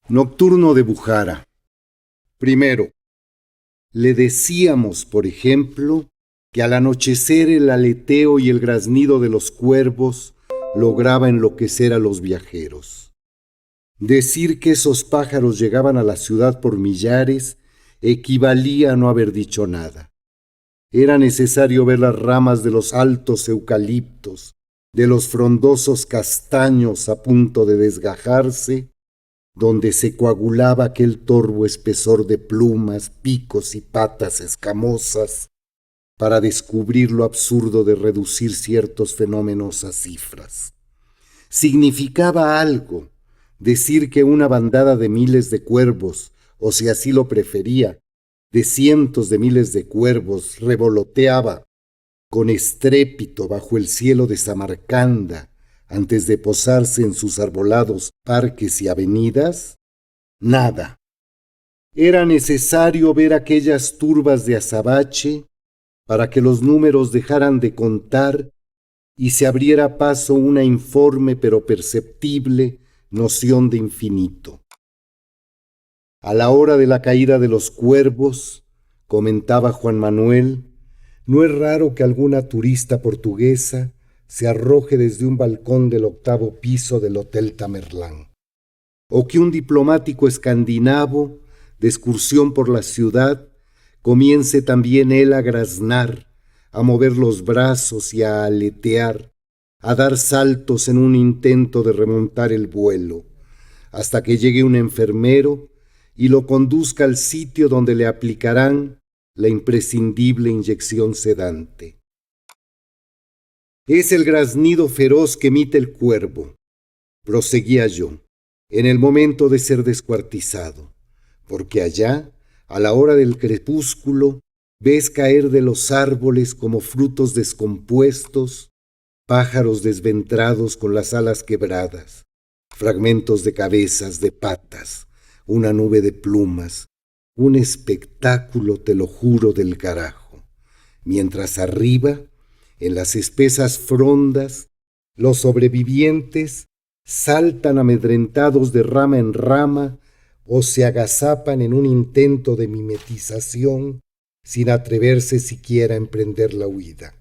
Nocturno de Bujara. Primero, le decíamos, por ejemplo, que al anochecer el aleteo y el graznido de los cuervos lograba enloquecer a los viajeros. Decir que esos pájaros llegaban a la ciudad por millares equivalía a no haber dicho nada. Era necesario ver las ramas de los altos eucaliptos, de los frondosos castaños a punto de desgajarse, donde se coagulaba aquel torvo espesor de plumas, picos y patas escamosas, para descubrir lo absurdo de reducir ciertos fenómenos a cifras. Significaba algo decir que una bandada de miles de cuervos, o si así lo prefería, de cientos de miles de cuervos, revoloteaba con estrépito bajo el cielo de Samarcanda antes de posarse en sus arbolados parques y avenidas? Nada. Era necesario ver aquellas turbas de azabache para que los números dejaran de contar y se abriera paso una informe pero perceptible noción de infinito. A la hora de la caída de los cuervos, comentaba Juan Manuel, no es raro que alguna turista portuguesa se arroje desde un balcón del 8º piso del Hotel Tamerlán, o que un diplomático escandinavo de excursión por la ciudad comience también él a graznar, a mover los brazos y a aletear, a dar saltos en un intento de remontar el vuelo, hasta que llegue un enfermero y lo conduzca al sitio donde le aplicarán la imprescindible inyección sedante. Es el graznido feroz que emite el cuervo, proseguía yo, en el momento de ser descuartizado, porque allá, a la hora del crepúsculo, ves caer de los árboles como frutos descompuestos, pájaros desventrados con las alas quebradas, fragmentos de cabezas, de patas, una nube de plumas, un espectáculo, te lo juro, del carajo, mientras arriba, en las espesas frondas, los sobrevivientes saltan amedrentados de rama en rama o se agazapan en un intento de mimetización sin atreverse siquiera a emprender la huida.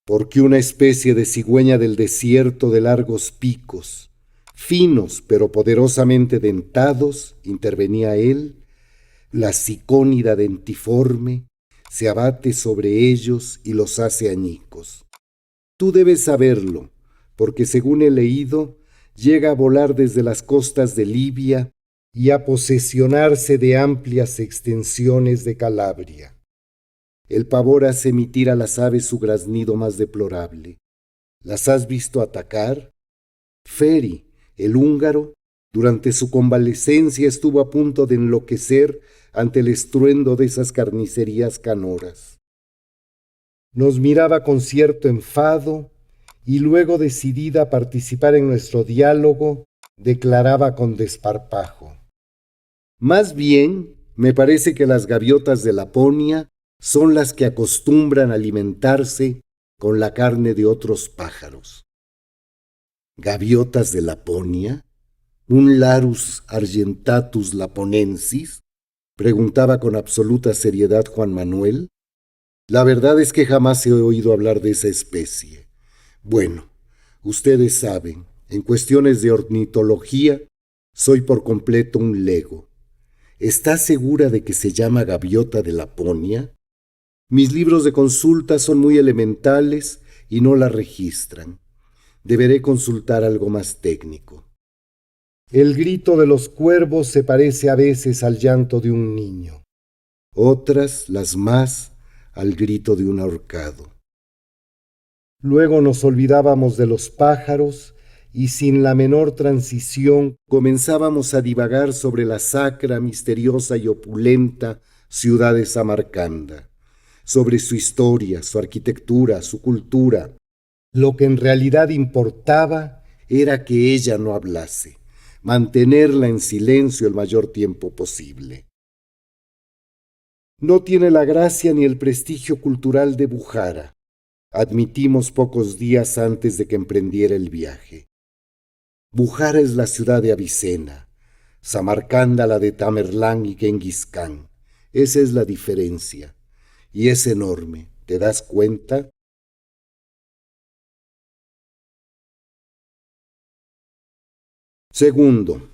Porque una especie de cigüeña del desierto de largos picos, finos pero poderosamente dentados, intervenía él, la sicónida dentiforme, se abate sobre ellos y los hace añicos. Tú debes saberlo, porque según he leído, llega a volar desde las costas de Libia y a posesionarse de amplias extensiones de Calabria. El pavor hace emitir a las aves su graznido más deplorable. ¿Las has visto atacar? Feri, el húngaro, durante su convalecencia estuvo a punto de enloquecer ante el estruendo de esas carnicerías canoras. Nos miraba con cierto enfado y luego, decidida a participar en nuestro diálogo, declaraba con desparpajo: más bien, me parece que las gaviotas de Laponia son las que acostumbran a alimentarse con la carne de otros pájaros. ¿Gaviotas de Laponia? ¿Un Larus argentatus laponensis? Preguntaba con absoluta seriedad Juan Manuel. La verdad es que jamás he oído hablar de esa especie. Bueno, ustedes saben, en cuestiones de ornitología, soy por completo un lego. ¿Está segura de que se llama gaviota de Laponia? Mis libros de consulta son muy elementales y no la registran. Deberé consultar algo más técnico. El grito de los cuervos se parece a veces al llanto de un niño, otras, las más, al grito de un ahorcado. Luego nos olvidábamos de los pájaros y sin la menor transición comenzábamos a divagar sobre la sacra, misteriosa y opulenta ciudad de Samarcanda, sobre su historia, su arquitectura, su cultura. Lo que en realidad importaba era que ella no hablase, mantenerla en silencio el mayor tiempo posible. No tiene la gracia ni el prestigio cultural de Bujara, admitimos pocos días antes de que emprendiera el viaje. Bujara es la ciudad de Avicena, Samarcanda la de Tamerlán y Genghis Khan. Esa es la diferencia. Y es enorme, ¿te das cuenta? Segundo,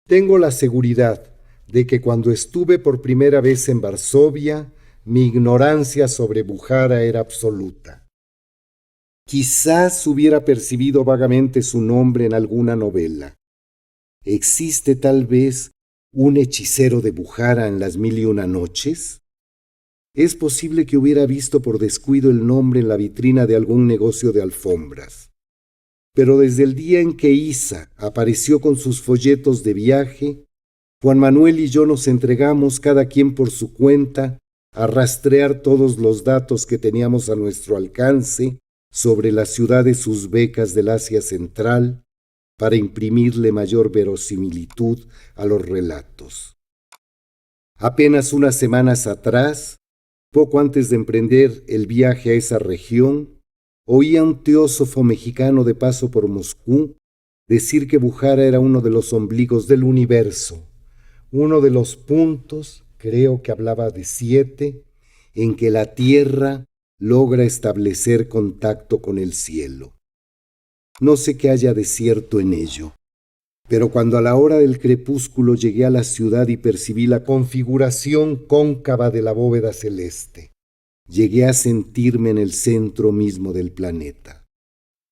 tengo la seguridad de que cuando estuve por primera vez en Varsovia, mi ignorancia sobre Bujara era absoluta. Quizás hubiera percibido vagamente su nombre en alguna novela. ¿Existe tal vez un hechicero de Bujara en las 1001 noches? Es posible que hubiera visto por descuido el nombre en la vitrina de algún negocio de alfombras. Pero desde el día en que Isa apareció con sus folletos de viaje, Juan Manuel y yo nos entregamos, cada quien por su cuenta, a rastrear todos los datos que teníamos a nuestro alcance sobre las ciudades uzbecas del Asia Central para imprimirle mayor verosimilitud a los relatos. Apenas unas semanas atrás, poco antes de emprender el viaje a esa región, oí a un teósofo mexicano de paso por Moscú decir que Bujara era uno de los ombligos del universo, uno de los puntos, creo que hablaba de 7, en que la Tierra logra establecer contacto con el cielo. No sé qué haya de cierto en ello, pero cuando a la hora del crepúsculo llegué a la ciudad y percibí la configuración cóncava de la bóveda celeste, llegué a sentirme en el centro mismo del planeta.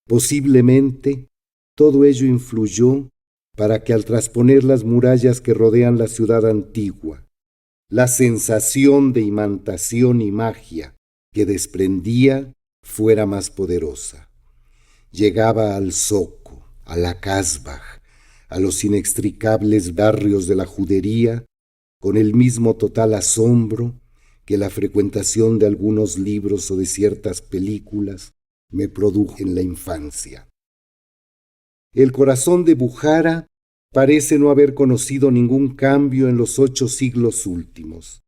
Posiblemente todo ello influyó para que al trasponer las murallas que rodean la ciudad antigua, la sensación de imantación y magia que desprendía fuera más poderosa. Llegaba al Zoco, a la Kasbah, a los inextricables barrios de la judería, con el mismo total asombro que la frecuentación de algunos libros o de ciertas películas me produjo en la infancia. El corazón de Bujara parece no haber conocido ningún cambio en los 8 siglos últimos.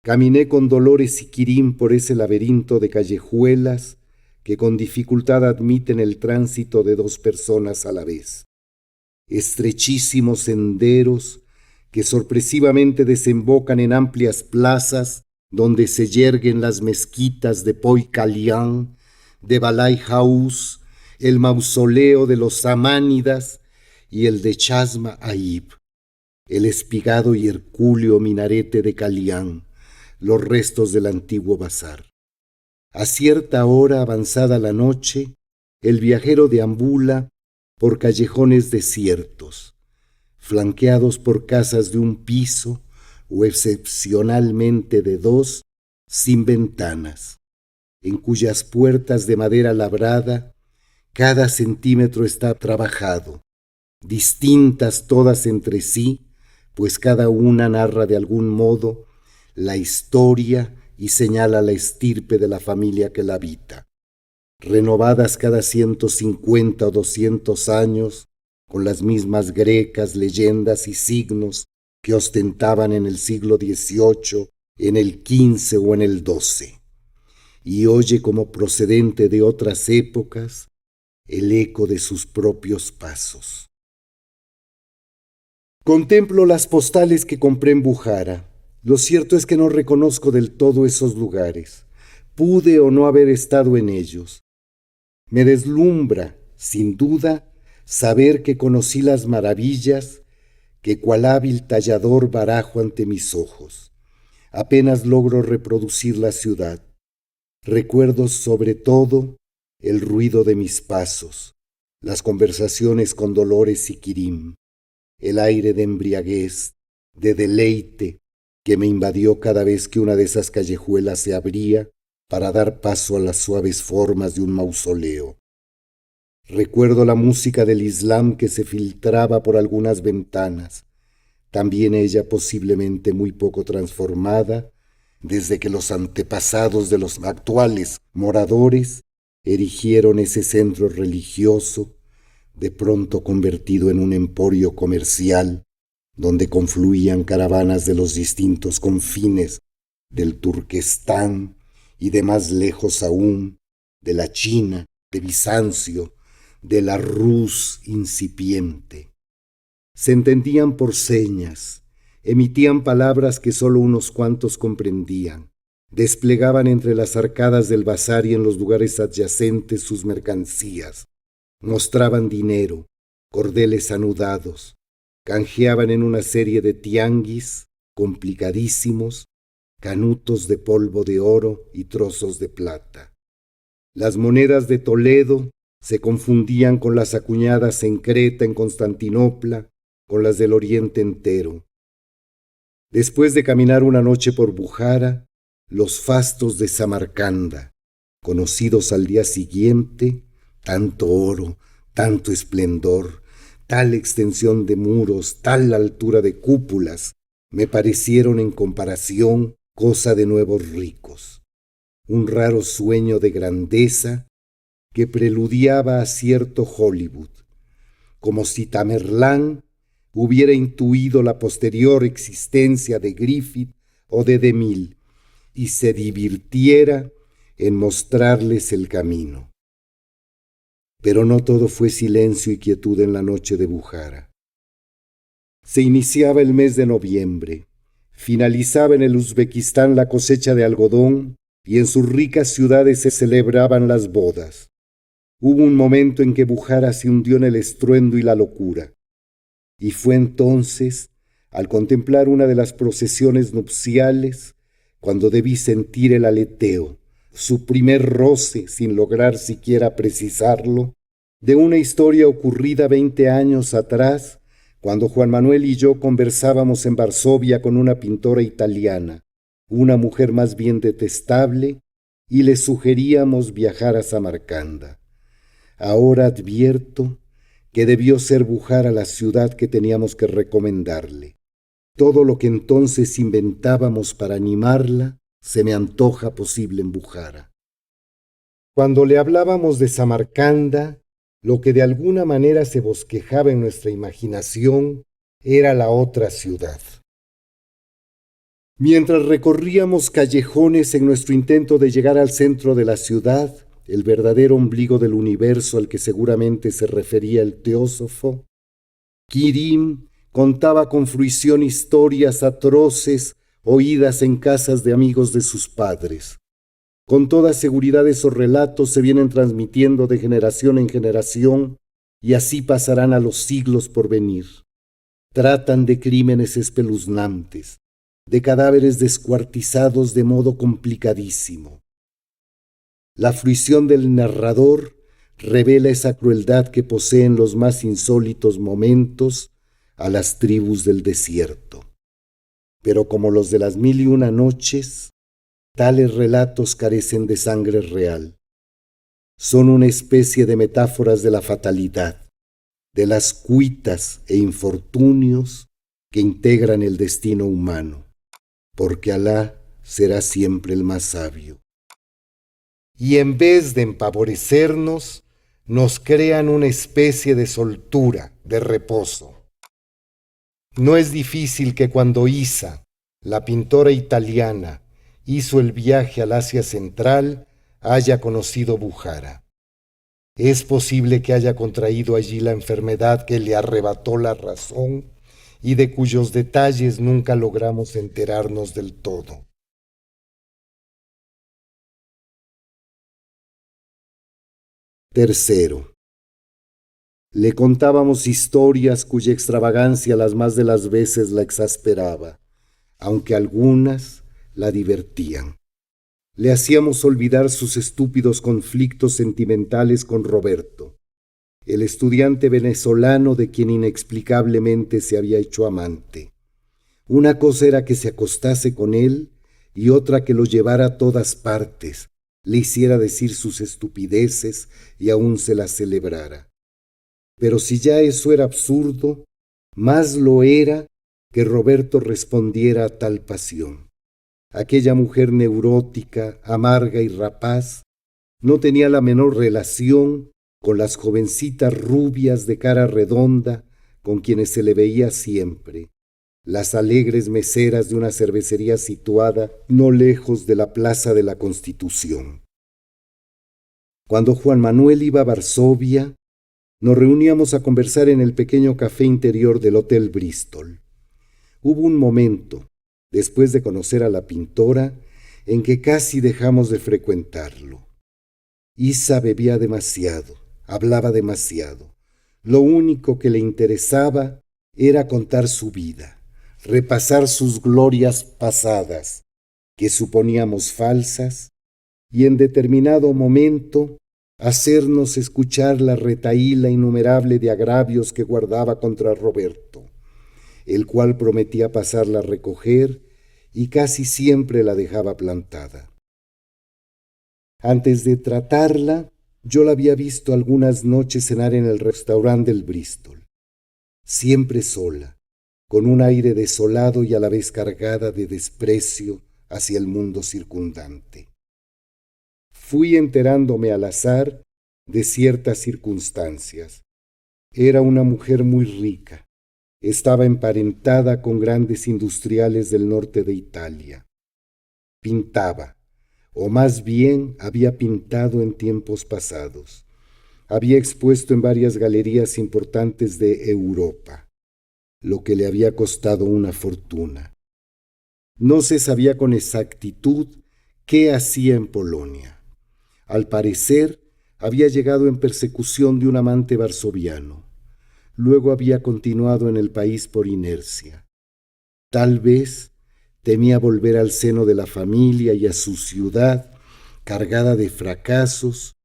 Caminé con Dolores y Quirín por ese laberinto de callejuelas que con dificultad admiten el tránsito de 2 personas a la vez. Estrechísimos senderos que sorpresivamente desembocan en amplias plazas donde se yerguen las mezquitas de Poi Kalian, de Balai Haus, el mausoleo de los samánidas y el de Chasma Aib, el espigado y hercúleo minarete de Kalian, los restos del antiguo bazar. A cierta hora avanzada la noche, el viajero deambula por callejones desiertos, flanqueados por casas de un piso o excepcionalmente de 2, sin ventanas, en cuyas puertas de madera labrada cada centímetro está trabajado, distintas todas entre sí, pues cada una narra de algún modo la historia y señala la estirpe de la familia que la habita, renovadas cada 150 o 200 años, con las mismas grecas, leyendas y signos que ostentaban en el siglo XVIII, en el XV o en el XII, y oye como procedente de otras épocas el eco de sus propios pasos. Contemplo las postales que compré en Bujara. Lo cierto es que no reconozco del todo esos lugares. Pude o no haber estado en ellos. Me deslumbra, sin duda, saber que conocí las maravillas que cual hábil tallador barajo ante mis ojos. Apenas logro reproducir la ciudad. Recuerdo sobre todo el ruido de mis pasos, las conversaciones con Dolores y Quirín, el aire de embriaguez, de deleite que me invadió cada vez que una de esas callejuelas se abría para dar paso a las suaves formas de un mausoleo. Recuerdo la música del Islam que se filtraba por algunas ventanas, también ella posiblemente muy poco transformada, desde que los antepasados de los actuales moradores erigieron ese centro religioso, de pronto convertido en un emporio comercial, donde confluían caravanas de los distintos confines del Turquestán y de más lejos aún, de la China, de Bizancio, de la Rus incipiente. Se entendían por señas, emitían palabras que solo unos cuantos comprendían, desplegaban entre las arcadas del bazar y en los lugares adyacentes sus mercancías, mostraban dinero, cordeles anudados, canjeaban en una serie de tianguis complicadísimos, canutos de polvo de oro y trozos de plata. Las monedas de Toledo se confundían con las acuñadas en Creta, en Constantinopla, con las del Oriente entero. Después de caminar una noche por Bujara, los fastos de Samarcanda, conocidos al día siguiente, tanto oro, tanto esplendor, tal extensión de muros, tal altura de cúpulas, me parecieron en comparación cosa de nuevos ricos. Un raro sueño de grandeza que preludiaba a cierto Hollywood, como si Tamerlán hubiera intuido la posterior existencia de Griffith o de DeMille y se divirtiera en mostrarles el camino. Pero no todo fue silencio y quietud en la noche de Bujara. Se iniciaba el mes de noviembre, finalizaba en el Uzbekistán la cosecha de algodón y en sus ricas ciudades se celebraban las bodas. Hubo un momento en que Bujara se hundió en el estruendo y la locura. Y fue entonces, al contemplar una de las procesiones nupciales, cuando debí sentir el aleteo, su primer roce, sin lograr siquiera precisarlo, de una historia ocurrida 20 años atrás, cuando Juan Manuel y yo conversábamos en Varsovia con una pintora italiana, una mujer más bien detestable, y le sugeríamos viajar a Samarcanda. Ahora advierto que debió ser Bujara la ciudad que teníamos que recomendarle. Todo lo que entonces inventábamos para animarla se me antoja posible en Bujara. Cuando le hablábamos de Samarcanda, lo que de alguna manera se bosquejaba en nuestra imaginación era la otra ciudad. Mientras recorríamos callejones en nuestro intento de llegar al centro de la ciudad, el verdadero ombligo del universo al que seguramente se refería el teósofo, Quirín contaba con fruición historias atroces oídas en casas de amigos de sus padres. Con toda seguridad esos relatos se vienen transmitiendo de generación en generación y así pasarán a los siglos por venir. Tratan de crímenes espeluznantes, de cadáveres descuartizados de modo complicadísimo. La fruición del narrador revela esa crueldad que poseen los más insólitos momentos a las tribus del desierto. Pero como los de las 1001 noches, tales relatos carecen de sangre real. Son una especie de metáforas de la fatalidad, de las cuitas e infortunios que integran el destino humano, porque Alá será siempre el más sabio. Y en vez de empavorecernos, nos crean una especie de soltura, de reposo. No es difícil que cuando Isa, la pintora italiana, hizo el viaje al Asia Central, haya conocido Bujara. Es posible que haya contraído allí la enfermedad que le arrebató la razón y de cuyos detalles nunca logramos enterarnos del todo. Tercero, le contábamos historias cuya extravagancia las más de las veces la exasperaba, aunque algunas la divertían. Le hacíamos olvidar sus estúpidos conflictos sentimentales con Roberto, el estudiante venezolano de quien inexplicablemente se había hecho amante. Una cosa era que se acostase con él y otra que lo llevara a todas partes, le hiciera decir sus estupideces y aún se las celebrara. Pero si ya eso era absurdo, más lo era que Roberto respondiera a tal pasión. Aquella mujer neurótica, amarga y rapaz no tenía la menor relación con las jovencitas rubias de cara redonda con quienes se le veía siempre, las alegres meseras de una cervecería situada no lejos de la Plaza de la Constitución. Cuando Juan Manuel iba a Varsovia, Nos reuníamos a conversar en el pequeño café interior del Hotel Bristol. Hubo un momento, después de conocer a la pintora, en que casi dejamos de frecuentarlo. Isa bebía demasiado, hablaba demasiado. Lo único que le interesaba era contar su vida, repasar sus glorias pasadas, que suponíamos falsas, y en determinado momento hacernos escuchar la retahíla innumerable de agravios que guardaba contra Roberto, el cual prometía pasarla a recoger y casi siempre la dejaba plantada. Antes de tratarla, yo la había visto algunas noches cenar en el restaurante del Bristol, siempre sola, con un aire desolado y a la vez cargada de desprecio hacia el mundo circundante. Fui enterándome al azar de ciertas circunstancias. Era una mujer muy rica. Estaba emparentada con grandes industriales del norte de Italia. Pintaba, o más bien había pintado en tiempos pasados. Había expuesto en varias galerías importantes de Europa, lo que le había costado una fortuna. No se sabía con exactitud qué hacía en Polonia. Al parecer, había llegado en persecución de un amante varsoviano. Luego había continuado en el país por inercia. Tal vez temía volver al seno de la familia y a su ciudad, cargada de fracasos,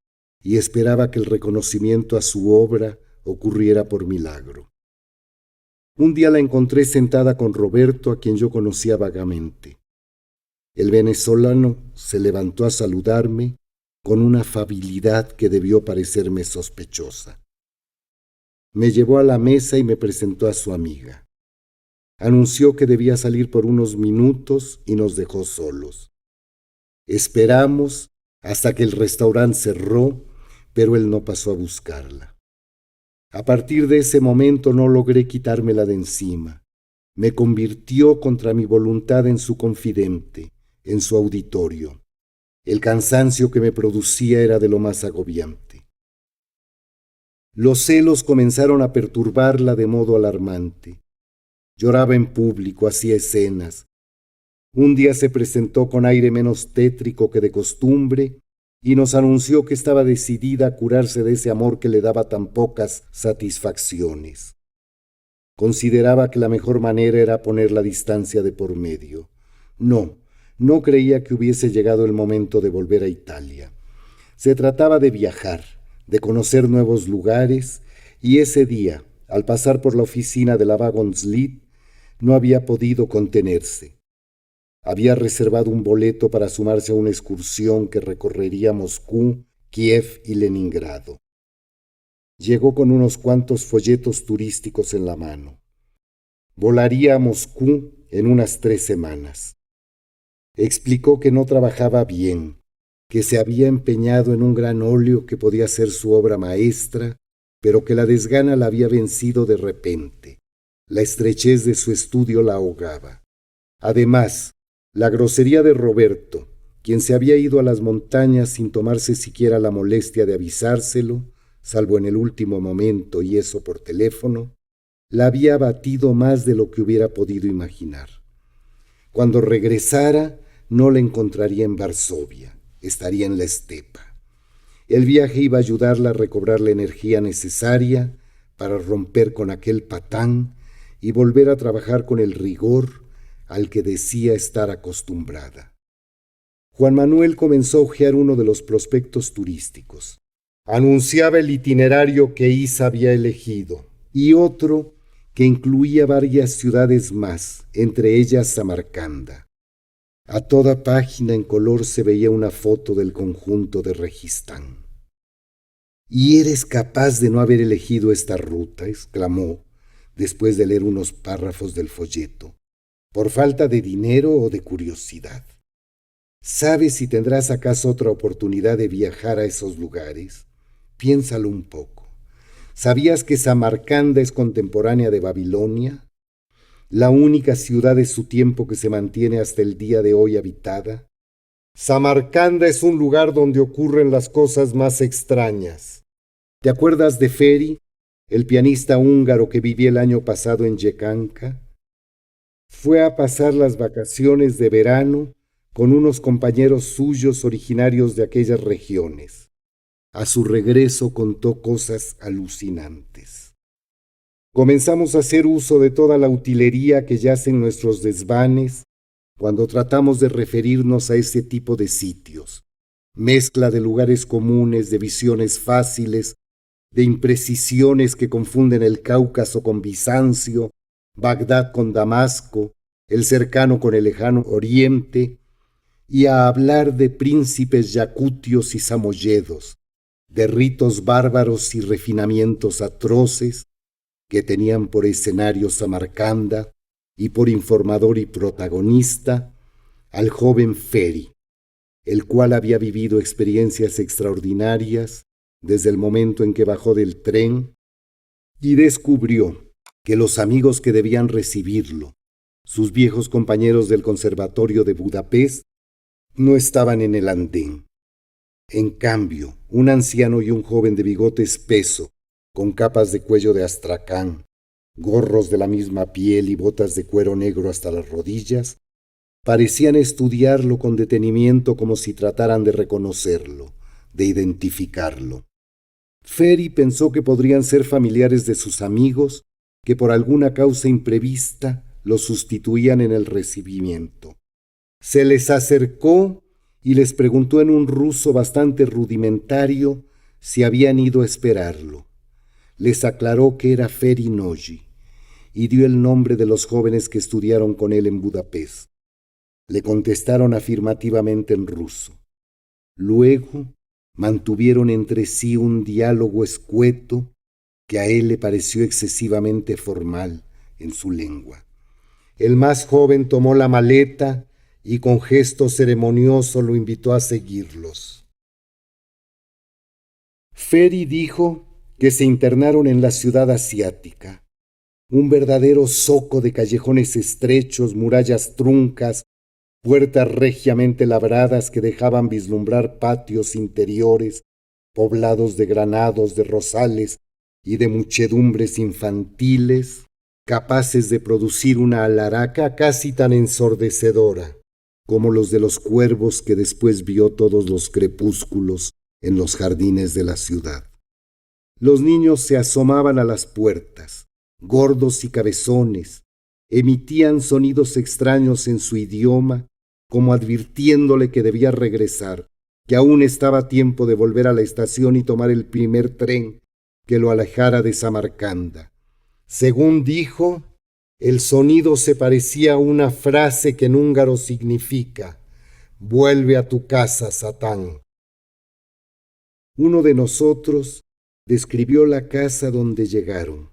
y esperaba que el reconocimiento a su obra ocurriera por milagro. Un día la encontré sentada con Roberto, a quien yo conocía vagamente. El venezolano se levantó a saludarme con una afabilidad que debió parecerme sospechosa. Me llevó a la mesa y me presentó a su amiga. Anunció que debía salir por unos minutos y nos dejó solos. Esperamos hasta que el restaurante cerró, pero él no pasó a buscarla. A partir de ese momento no logré quitármela de encima. Me convirtió contra mi voluntad en su confidente, en su auditorio. El cansancio que me producía era de lo más agobiante. Los celos comenzaron a perturbarla de modo alarmante. Lloraba en público, hacía escenas. Un día se presentó con aire menos tétrico que de costumbre y nos anunció que estaba decidida a curarse de ese amor que le daba tan pocas satisfacciones. Consideraba que la mejor manera era poner la distancia de por medio. No creía que hubiese llegado el momento de volver a Italia. Se trataba de viajar, de conocer nuevos lugares, y ese día, al pasar por la oficina de la Wagons-Lits, no había podido contenerse. Había reservado un boleto para sumarse a una excursión que recorrería Moscú, Kiev y Leningrado. Llegó con unos cuantos folletos turísticos en la mano. Volaría a Moscú en unas 3 semanas. Explicó que no trabajaba bien, que se había empeñado en un gran óleo que podía ser su obra maestra, pero que la desgana la había vencido de repente. La estrechez de su estudio la ahogaba. Además, la grosería de Roberto, quien se había ido a las montañas sin tomarse siquiera la molestia de avisárselo, salvo en el último momento y eso por teléfono, la había abatido más de lo que hubiera podido imaginar. Cuando regresara, no la encontraría en Varsovia, estaría en la estepa. El viaje iba a ayudarla a recobrar la energía necesaria para romper con aquel patán y volver a trabajar con el rigor al que decía estar acostumbrada. Juan Manuel comenzó a hojear uno de los prospectos turísticos. Anunciaba el itinerario que Isa había elegido y otro que incluía varias ciudades más, entre ellas Samarcanda. A toda página en color se veía una foto del conjunto de Registán. «¿Y eres capaz de no haber elegido esta ruta?», exclamó, después de leer unos párrafos del folleto. «¿Por falta de dinero o de curiosidad? ¿Sabes si tendrás acaso otra oportunidad de viajar a esos lugares? Piénsalo un poco. ¿Sabías que Samarcanda es contemporánea de Babilonia? La única ciudad de su tiempo que se mantiene hasta el día de hoy habitada. Samarcanda es un lugar donde ocurren las cosas más extrañas. ¿Te acuerdas de Feri, el pianista húngaro que vivía el año pasado en Yecanca, fue a pasar las vacaciones de verano con unos compañeros suyos originarios de aquellas regiones. A su regreso contó cosas alucinantes. Comenzamos a hacer uso de toda la utilería que yace en nuestros desvanes cuando tratamos de referirnos a ese tipo de sitios. Mezcla de lugares comunes, de visiones fáciles, de imprecisiones que confunden el Cáucaso con Bizancio, Bagdad con Damasco, el cercano con el lejano Oriente, y a hablar de príncipes yakutios y samoyedos, de ritos bárbaros y refinamientos atroces que tenían por escenario Samarcanda y por informador y protagonista al joven Feri, el cual había vivido experiencias extraordinarias desde el momento en que bajó del tren y descubrió que los amigos que debían recibirlo, sus viejos compañeros del Conservatorio de Budapest, no estaban en el andén. En cambio, un anciano y un joven de bigote espeso, con capas de cuello de astracán, gorros de la misma piel y botas de cuero negro hasta las rodillas, parecían estudiarlo con detenimiento como si trataran de reconocerlo, de identificarlo. Feri pensó que podrían ser familiares de sus amigos que por alguna causa imprevista los sustituían en el recibimiento. Se les acercó y les preguntó en un ruso bastante rudimentario si habían ido a esperarlo. Les aclaró que era Feri Nagy y dio el nombre de los jóvenes que estudiaron con él en Budapest. Le contestaron afirmativamente en ruso. Luego mantuvieron entre sí un diálogo escueto que a él le pareció excesivamente formal en su lengua. El más joven tomó la maleta y con gesto ceremonioso lo invitó a seguirlos. Feri dijo que se internaron en la ciudad asiática, un verdadero zoco de callejones estrechos, murallas truncas, puertas regiamente labradas que dejaban vislumbrar patios interiores poblados de granados, de rosales y de muchedumbres infantiles, capaces de producir una alaraca casi tan ensordecedora como los de los cuervos que después vio todos los crepúsculos en los jardines de la ciudad. Los niños se asomaban a las puertas, gordos y cabezones, emitían sonidos extraños en su idioma, como advirtiéndole que debía regresar, que aún estaba a tiempo de volver a la estación y tomar el primer tren que lo alejara de Samarcanda. Según dijo, el sonido se parecía a una frase que en húngaro significa: «Vuelve a tu casa, Satán». Uno de nosotros describió la casa donde llegaron,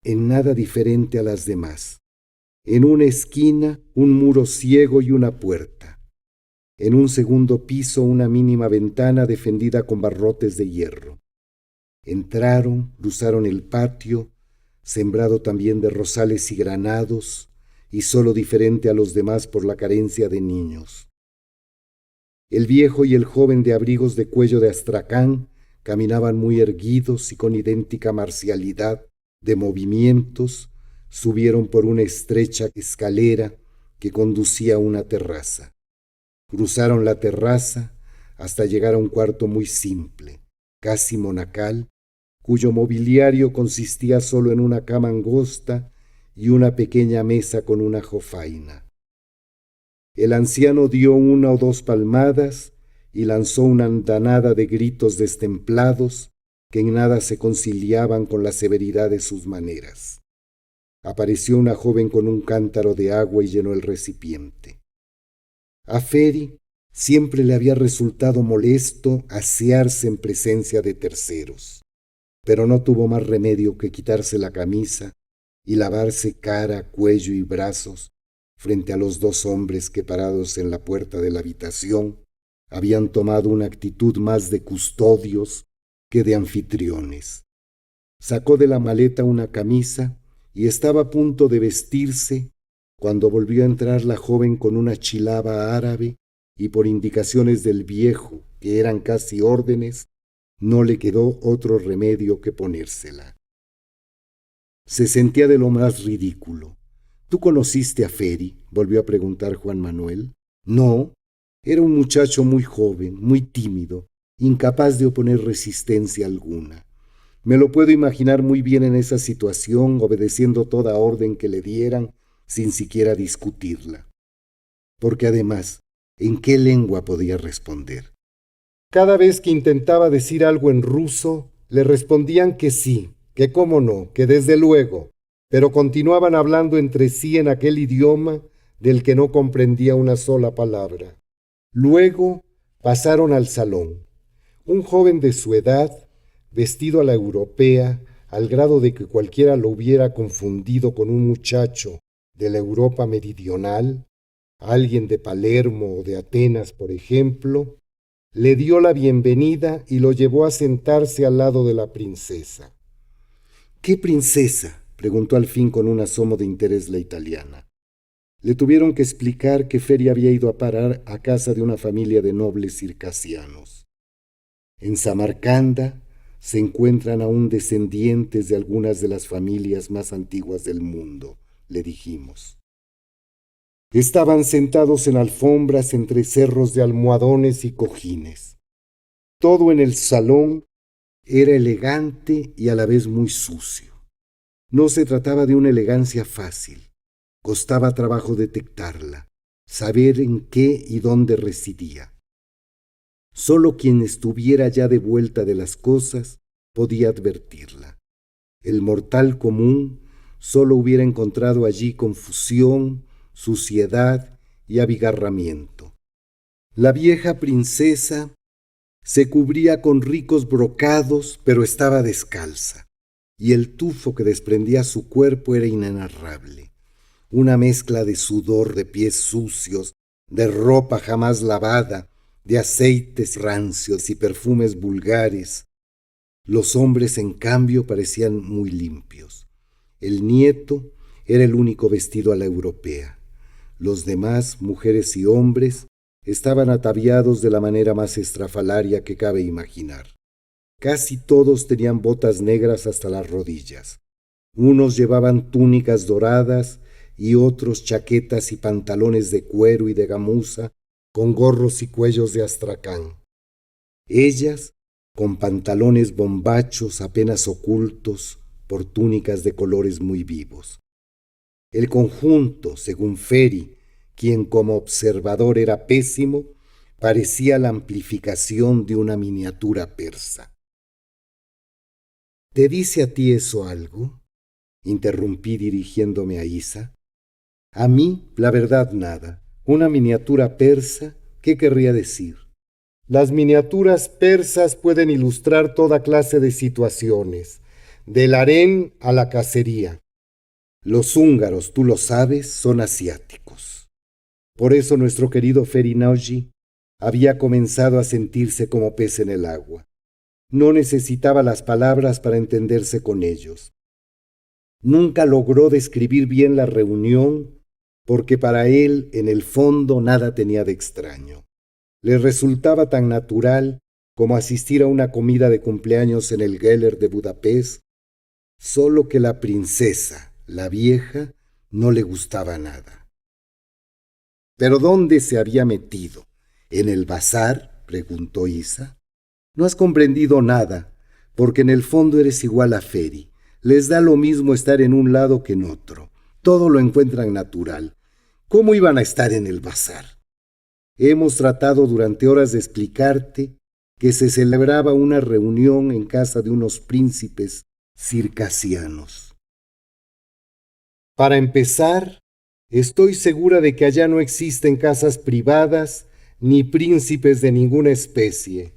en nada diferente a las demás. En una esquina, un muro ciego y una puerta. En un segundo piso, una mínima ventana defendida con barrotes de hierro. Entraron, cruzaron el patio, sembrado también de rosales y granados, y solo diferente a los demás por la carencia de niños. El viejo y el joven de abrigos de cuello de astracán caminaban muy erguidos y con idéntica marcialidad de movimientos, subieron por una estrecha escalera que conducía a una terraza. Cruzaron la terraza hasta llegar a un cuarto muy simple, casi monacal, cuyo mobiliario consistía solo en una cama angosta y una pequeña mesa con una jofaina. El anciano dio una o dos palmadas y lanzó una andanada de gritos destemplados que en nada se conciliaban con la severidad de sus maneras. Apareció una joven con un cántaro de agua y llenó el recipiente. A Feri siempre le había resultado molesto asearse en presencia de terceros, pero no tuvo más remedio que quitarse la camisa y lavarse cara, cuello y brazos frente a los dos hombres que, parados en la puerta de la habitación, habían tomado una actitud más de custodios que de anfitriones. Sacó de la maleta una camisa y estaba a punto de vestirse cuando volvió a entrar la joven con una chilaba árabe y por indicaciones del viejo, que eran casi órdenes, no le quedó otro remedio que ponérsela. Se sentía de lo más ridículo. ¿Tú conociste a Feri?, volvió a preguntar Juan Manuel. No, era un muchacho muy joven, muy tímido, incapaz de oponer resistencia alguna. Me lo puedo imaginar muy bien en esa situación, obedeciendo toda orden que le dieran, sin siquiera discutirla. Porque además, ¿en qué lengua podía responder? Cada vez que intentaba decir algo en ruso, le respondían que sí, que cómo no, que desde luego, pero continuaban hablando entre sí en aquel idioma del que no comprendía una sola palabra. Luego pasaron al salón. Un joven de su edad, vestido a la europea, al grado de que cualquiera lo hubiera confundido con un muchacho de la Europa meridional, alguien de Palermo o de Atenas, por ejemplo, le dio la bienvenida y lo llevó a sentarse al lado de la princesa. ¿Qué princesa?, preguntó al fin con un asomo de interés la italiana. Le tuvieron que explicar que Feri había ido a parar a casa de una familia de nobles circasianos. En Samarcanda se encuentran aún descendientes de algunas de las familias más antiguas del mundo, le dijimos. Estaban sentados en alfombras entre cerros de almohadones y cojines. Todo en el salón era elegante y a la vez muy sucio. No se trataba de una elegancia fácil. Costaba trabajo detectarla, saber en qué y dónde residía. Solo quien estuviera ya de vuelta de las cosas podía advertirla. El mortal común solo hubiera encontrado allí confusión, suciedad y abigarramiento. La vieja princesa se cubría con ricos brocados, pero estaba descalza, y el tufo que desprendía su cuerpo era inenarrable. Una mezcla de sudor, de pies sucios, de ropa jamás lavada, de aceites rancios y perfumes vulgares. Los hombres, en cambio, parecían muy limpios. El nieto era el único vestido a la europea. Los demás, mujeres y hombres, estaban ataviados de la manera más estrafalaria que cabe imaginar. Casi todos tenían botas negras hasta las rodillas. Unos llevaban túnicas doradas y otros chaquetas y pantalones de cuero y de gamuza con gorros y cuellos de astracán. Ellas con pantalones bombachos apenas ocultos por túnicas de colores muy vivos. El conjunto, según Feri, quien como observador era pésimo, parecía la amplificación de una miniatura persa. ¿Te dice a ti eso algo?, interrumpí dirigiéndome a Isa. A mí, la verdad, nada. Una miniatura persa, ¿qué querría decir? Las miniaturas persas pueden ilustrar toda clase de situaciones, del harén a la cacería. Los húngaros, tú lo sabes, son asiáticos. Por eso nuestro querido Ferinauji había comenzado a sentirse como pez en el agua. No necesitaba las palabras para entenderse con ellos. Nunca logró describir bien la reunión porque para él, en el fondo, nada tenía de extraño. Le resultaba tan natural como asistir a una comida de cumpleaños en el Geller de Budapest, solo que la princesa, la vieja, no le gustaba nada. ¿Pero dónde se había metido? ¿En el bazar?, preguntó Isa. No has comprendido nada, porque en el fondo eres igual a Feri. Les da lo mismo estar en un lado que en otro. Todo lo encuentran natural. ¿Cómo iban a estar en el bazar? Hemos tratado durante horas de explicarte que se celebraba una reunión en casa de unos príncipes circasianos. Para empezar, estoy segura de que allá no existen casas privadas ni príncipes de ninguna especie.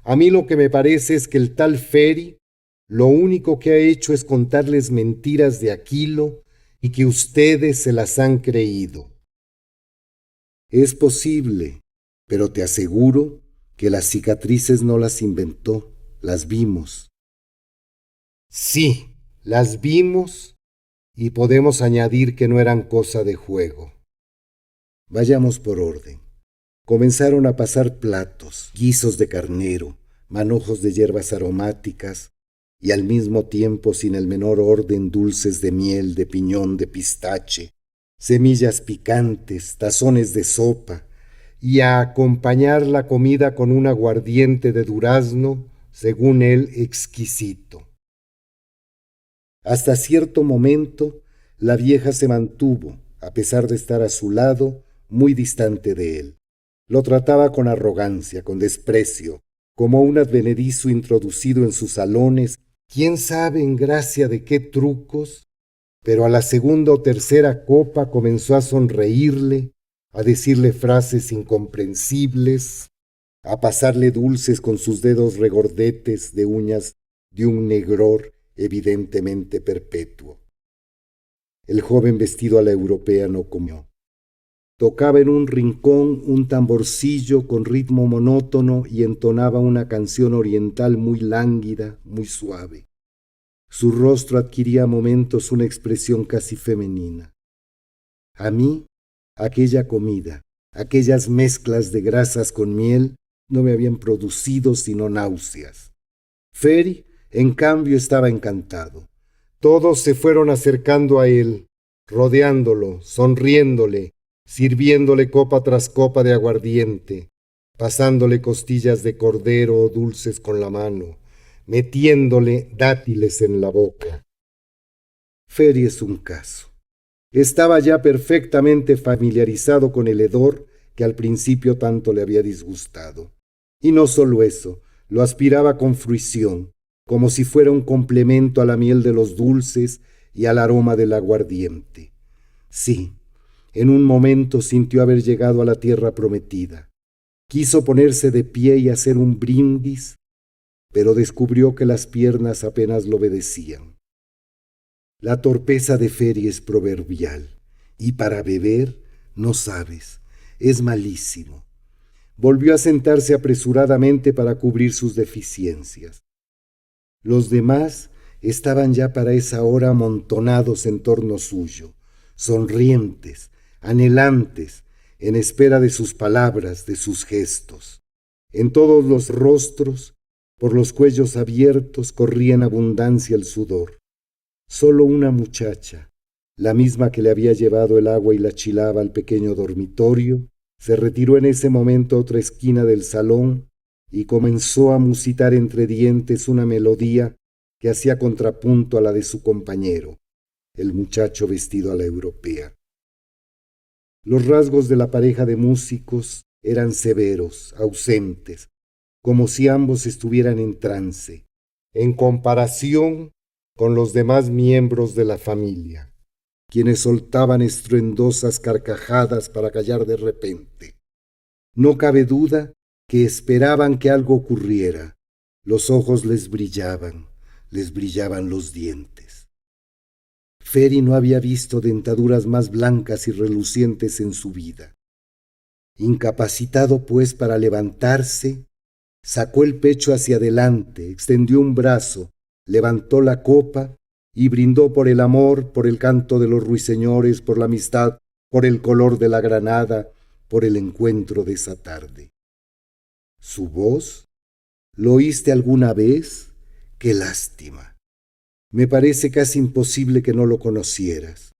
A mí lo que me parece es que el tal Feri lo único que ha hecho es contarles mentiras de Aquilo y que ustedes se las han creído. Es posible, pero te aseguro que las cicatrices no las inventó, las vimos. Sí, las vimos y podemos añadir que no eran cosa de juego. Vayamos por orden. Comenzaron a pasar platos, guisos de carnero, manojos de hierbas aromáticas, y al mismo tiempo sin el menor orden dulces de miel, de piñón, de pistache, semillas picantes, tazones de sopa, y a acompañar la comida con un aguardiente de durazno, según él, exquisito. Hasta cierto momento, la vieja se mantuvo, a pesar de estar a su lado, muy distante de él. Lo trataba con arrogancia, con desprecio, como un advenedizo introducido en sus salones, quién sabe en gracia de qué trucos, pero a la segunda o tercera copa comenzó a sonreírle, a decirle frases incomprensibles, a pasarle dulces con sus dedos regordetes de uñas de un negror evidentemente perpetuo. El joven vestido a la europea no comió. Tocaba en un rincón un tamborcillo con ritmo monótono y entonaba una canción oriental muy lánguida, muy suave. Su rostro adquiría a momentos una expresión casi femenina. A mí, aquella comida, aquellas mezclas de grasas con miel, no me habían producido sino náuseas. Feri, en cambio, estaba encantado. Todos se fueron acercando a él, rodeándolo, sonriéndole, sirviéndole copa tras copa de aguardiente, pasándole costillas de cordero o dulces con la mano, metiéndole dátiles en la boca. Feri es un caso. Estaba ya perfectamente familiarizado con el hedor que al principio tanto le había disgustado. Y no solo eso, lo aspiraba con fruición, como si fuera un complemento a la miel de los dulces y al aroma del aguardiente. Sí, en un momento sintió haber llegado a la tierra prometida. Quiso ponerse de pie y hacer un brindis, pero descubrió que las piernas apenas lo obedecían. La torpeza de Feri es proverbial, y para beber, no sabes, es malísimo. Volvió a sentarse apresuradamente para cubrir sus deficiencias. Los demás estaban ya para esa hora amontonados en torno suyo, sonrientes, anhelantes, en espera de sus palabras, de sus gestos. En todos los rostros, por los cuellos abiertos, corría en abundancia el sudor. Solo una muchacha, la misma que le había llevado el agua y la chilaba al pequeño dormitorio, se retiró en ese momento a otra esquina del salón y comenzó a musitar entre dientes una melodía que hacía contrapunto a la de su compañero, el muchacho vestido a la europea. Los rasgos de la pareja de músicos eran severos, ausentes, como si ambos estuvieran en trance, en comparación con los demás miembros de la familia, quienes soltaban estruendosas carcajadas para callar de repente. No cabe duda que esperaban que algo ocurriera. Los ojos les brillaban los dientes. Feri no había visto dentaduras más blancas y relucientes en su vida. Incapacitado, pues, para levantarse, sacó el pecho hacia adelante, extendió un brazo, levantó la copa y brindó por el amor, por el canto de los ruiseñores, por la amistad, por el color de la granada, por el encuentro de esa tarde. ¿Su voz? ¿Lo oíste alguna vez? ¡Qué lástima! Me parece casi imposible que no lo conocieras.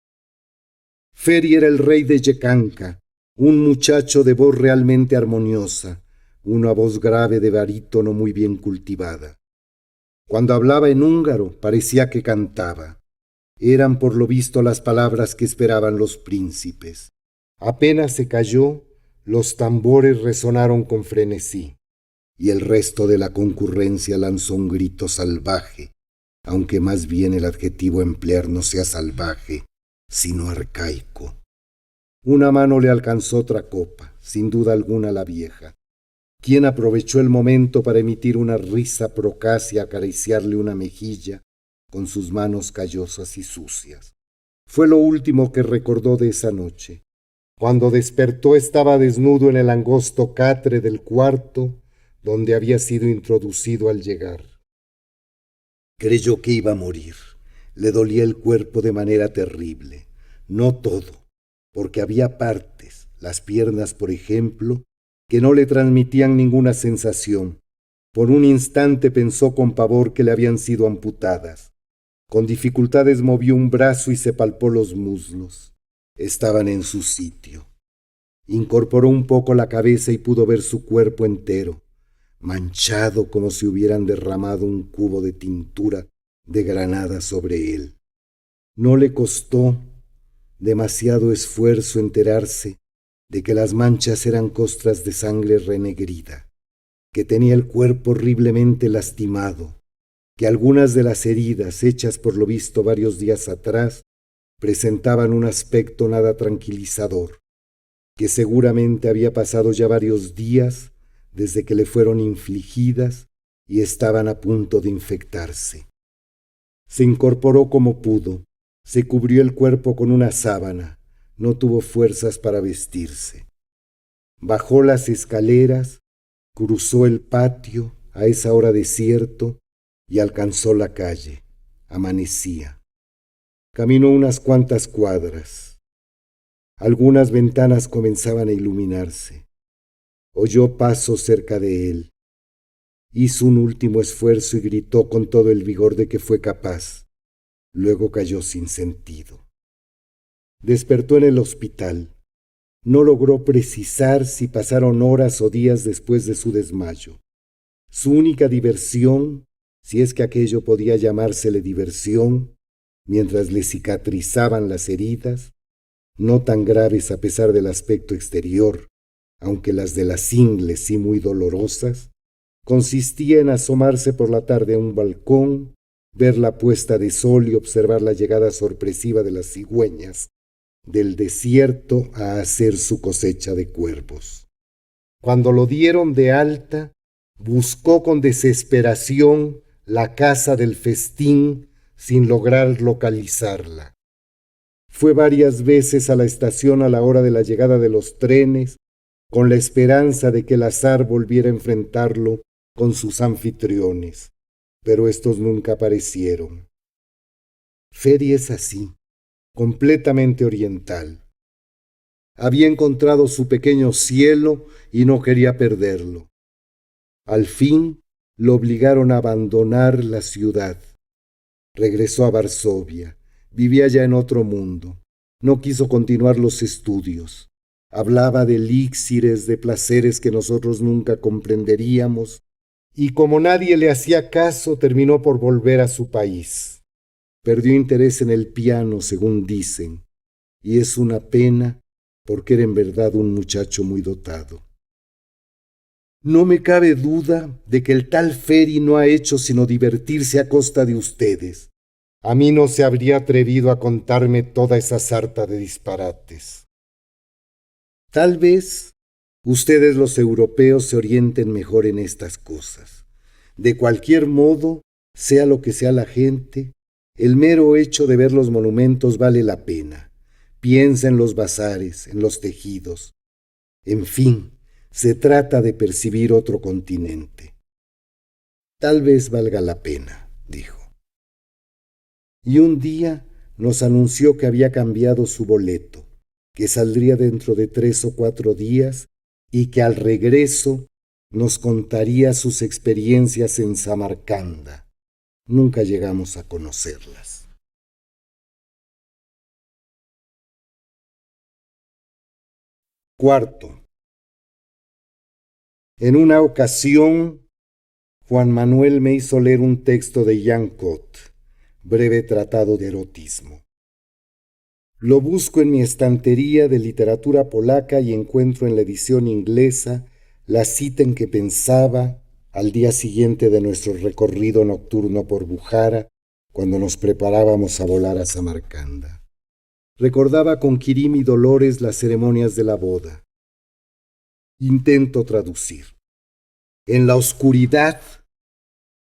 Feri era el rey de Yecanca, un muchacho de voz realmente armoniosa, una voz grave de barítono muy bien cultivada. Cuando hablaba en húngaro parecía que cantaba. Eran por lo visto las palabras que esperaban los príncipes. Apenas se calló, los tambores resonaron con frenesí, y el resto de la concurrencia lanzó un grito salvaje, aunque más bien el adjetivo a emplear no sea salvaje, sino arcaico. Una mano le alcanzó otra copa, sin duda alguna la vieja, quien aprovechó el momento para emitir una risa procaz y acariciarle una mejilla con sus manos callosas y sucias. Fue lo último que recordó de esa noche. Cuando despertó estaba desnudo en el angosto catre del cuarto donde había sido introducido al llegar. Creyó que iba a morir. Le dolía el cuerpo de manera terrible. No todo, porque había partes, las piernas por ejemplo, que no le transmitían ninguna sensación, Por un instante pensó con pavor que le habían sido amputadas. Con dificultades movió un brazo y se palpó los muslos. Estaban en su sitio. Incorporó un poco la cabeza y pudo ver su cuerpo entero, manchado como si hubieran derramado un cubo de tintura de granada sobre él. No le costó demasiado esfuerzo enterarse de que las manchas eran costras de sangre renegrida, que tenía el cuerpo horriblemente lastimado, que algunas de las heridas, hechas por lo visto varios días atrás, presentaban un aspecto nada tranquilizador, que seguramente había pasado ya varios días desde que le fueron infligidas y estaban a punto de infectarse. Se incorporó como pudo, se cubrió el cuerpo con una sábana, no tuvo fuerzas para vestirse. Bajó las escaleras, cruzó el patio, a esa hora desierto, y alcanzó la calle. Amanecía. Caminó unas cuantas cuadras. Algunas ventanas comenzaban a iluminarse. Oyó pasos cerca de él. Hizo un último esfuerzo y gritó con todo el vigor de que fue capaz. Luego cayó sin sentido. Despertó en el hospital. No logró precisar si pasaron horas o días después de su desmayo. Su única diversión, si es que aquello podía llamársele diversión, mientras le cicatrizaban las heridas, no tan graves a pesar del aspecto exterior, aunque las de las ingles sí muy dolorosas, consistía en asomarse por la tarde a un balcón, ver la puesta de sol y observar la llegada sorpresiva de las cigüeñas del desierto a hacer su cosecha de cuervos. Cuando lo dieron de alta, buscó con desesperación la casa del festín sin lograr localizarla. Fue varias veces a la estación a la hora de la llegada de los trenes, con la esperanza de que el azar volviera a enfrentarlo con sus anfitriones, pero estos nunca aparecieron. Feri es así, completamente oriental. Había encontrado su pequeño cielo y no quería perderlo. Al fin lo obligaron a abandonar la ciudad. Regresó a Varsovia. Vivía ya en otro mundo. No quiso continuar los estudios. Hablaba de elixires, de placeres que nosotros nunca comprenderíamos, y como nadie le hacía caso, terminó por volver a su país. Perdió interés en el piano, según dicen, y es una pena porque era en verdad un muchacho muy dotado. No me cabe duda de que el tal Feri no ha hecho sino divertirse a costa de ustedes. A mí no se habría atrevido a contarme toda esa sarta de disparates. Tal vez ustedes los europeos se orienten mejor en estas cosas. De cualquier modo, sea lo que sea la gente, el mero hecho de ver los monumentos vale la pena. Piensa en los bazares, en los tejidos. En fin, se trata de percibir otro continente. Tal vez valga la pena, dijo. Y un día nos anunció que había cambiado su boleto, que saldría dentro de 3 o 4 días y que al regreso nos contaría sus experiencias en Samarcanda. Nunca llegamos a conocerlas. Cuarto. En una ocasión, Juan Manuel me hizo leer un texto de Jan Kot, breve tratado de erotismo. Lo busco en mi estantería de literatura polaca y encuentro en la edición inglesa la cita en que pensaba al día siguiente de nuestro recorrido nocturno por Bujara, cuando nos preparábamos a volar a Samarcanda. Recordaba con Quirim y Dolores las ceremonias de la boda. Intento traducir. En la oscuridad,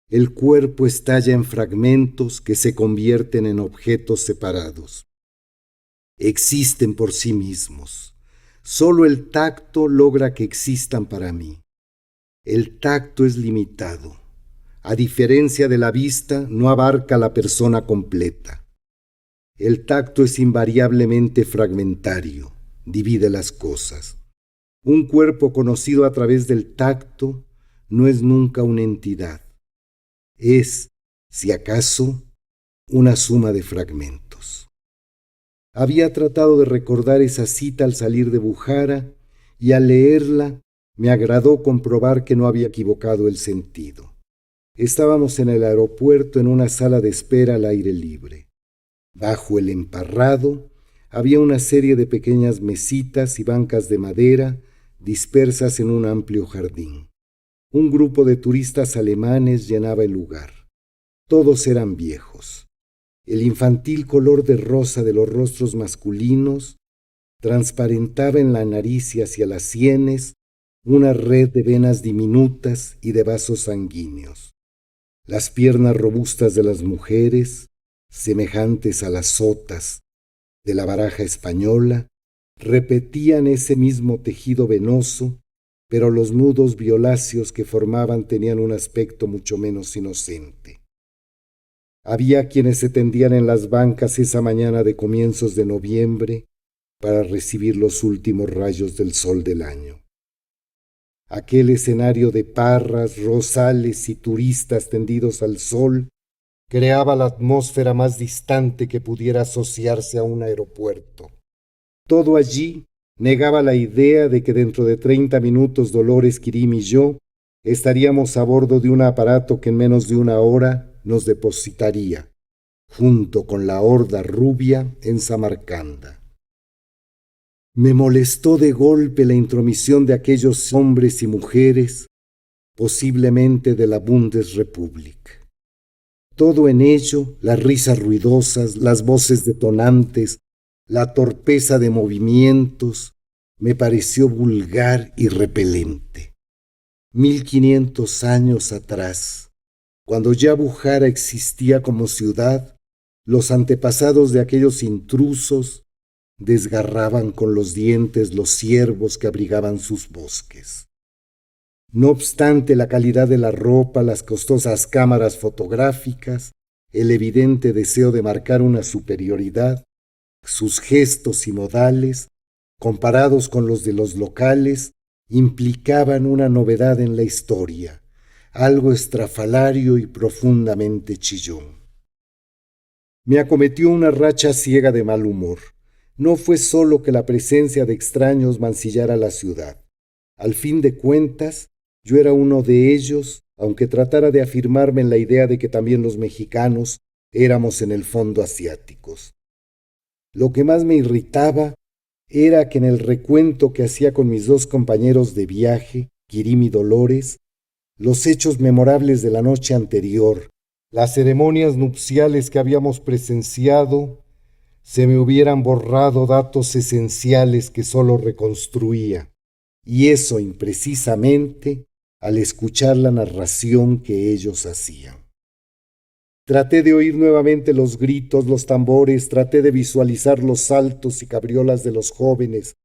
el cuerpo estalla en fragmentos que se convierten en objetos separados. Existen por sí mismos. Solo el tacto logra que existan para mí. El tacto es limitado. A diferencia de la vista, no abarca la persona completa. El tacto es invariablemente fragmentario, divide las cosas. Un cuerpo conocido a través del tacto no es nunca una entidad. Es, si acaso, una suma de fragmentos. Había tratado de recordar esa cita al salir de Bujara y al leerla me agradó comprobar que no había equivocado el sentido. Estábamos en el aeropuerto en una sala de espera al aire libre. Bajo el emparrado había una serie de pequeñas mesitas y bancas de madera dispersas en un amplio jardín. Un grupo de turistas alemanes llenaba el lugar. Todos eran viejos. El infantil color de rosa de los rostros masculinos transparentaba en la nariz y hacia las sienes una red de venas diminutas y de vasos sanguíneos. Las piernas robustas de las mujeres, semejantes a las sotas de la baraja española, repetían ese mismo tejido venoso, pero los nudos violáceos que formaban tenían un aspecto mucho menos inocente. Había quienes se tendían en las bancas esa mañana de comienzos de noviembre para recibir los últimos rayos del sol del año. Aquel escenario de parras, rosales y turistas tendidos al sol creaba la atmósfera más distante que pudiera asociarse a un aeropuerto. Todo allí negaba la idea de que dentro de 30 minutos Dolores, Quirim y yo estaríamos a bordo de un aparato que en menos de una hora nos depositaría, junto con la horda rubia, en Samarcanda. Me molestó de golpe la intromisión de aquellos hombres y mujeres, posiblemente de la Bundesrepublik. Todo en ello, las risas ruidosas, las voces detonantes, la torpeza de movimientos, me pareció vulgar y repelente. 1500 años atrás, cuando ya Bujara existía como ciudad, los antepasados de aquellos intrusos desgarraban con los dientes los ciervos que abrigaban sus bosques. No obstante la calidad de la ropa, las costosas cámaras fotográficas, el evidente deseo de marcar una superioridad, sus gestos y modales, comparados con los de los locales, implicaban una novedad en la historia, algo estrafalario y profundamente chillón. Me acometió una racha ciega de mal humor. No fue solo que la presencia de extraños mancillara la ciudad. Al fin de cuentas, yo era uno de ellos, aunque tratara de afirmarme en la idea de que también los mexicanos éramos en el fondo asiáticos. Lo que más me irritaba era que en el recuento que hacía con mis dos compañeros de viaje, Quirim y Dolores, los hechos memorables de la noche anterior, las ceremonias nupciales que habíamos presenciado, se me hubieran borrado datos esenciales que solo reconstruía, y eso imprecisamente al escuchar la narración que ellos hacían. Traté de oír nuevamente los gritos, los tambores, traté de visualizar los saltos y cabriolas de los jóvenes,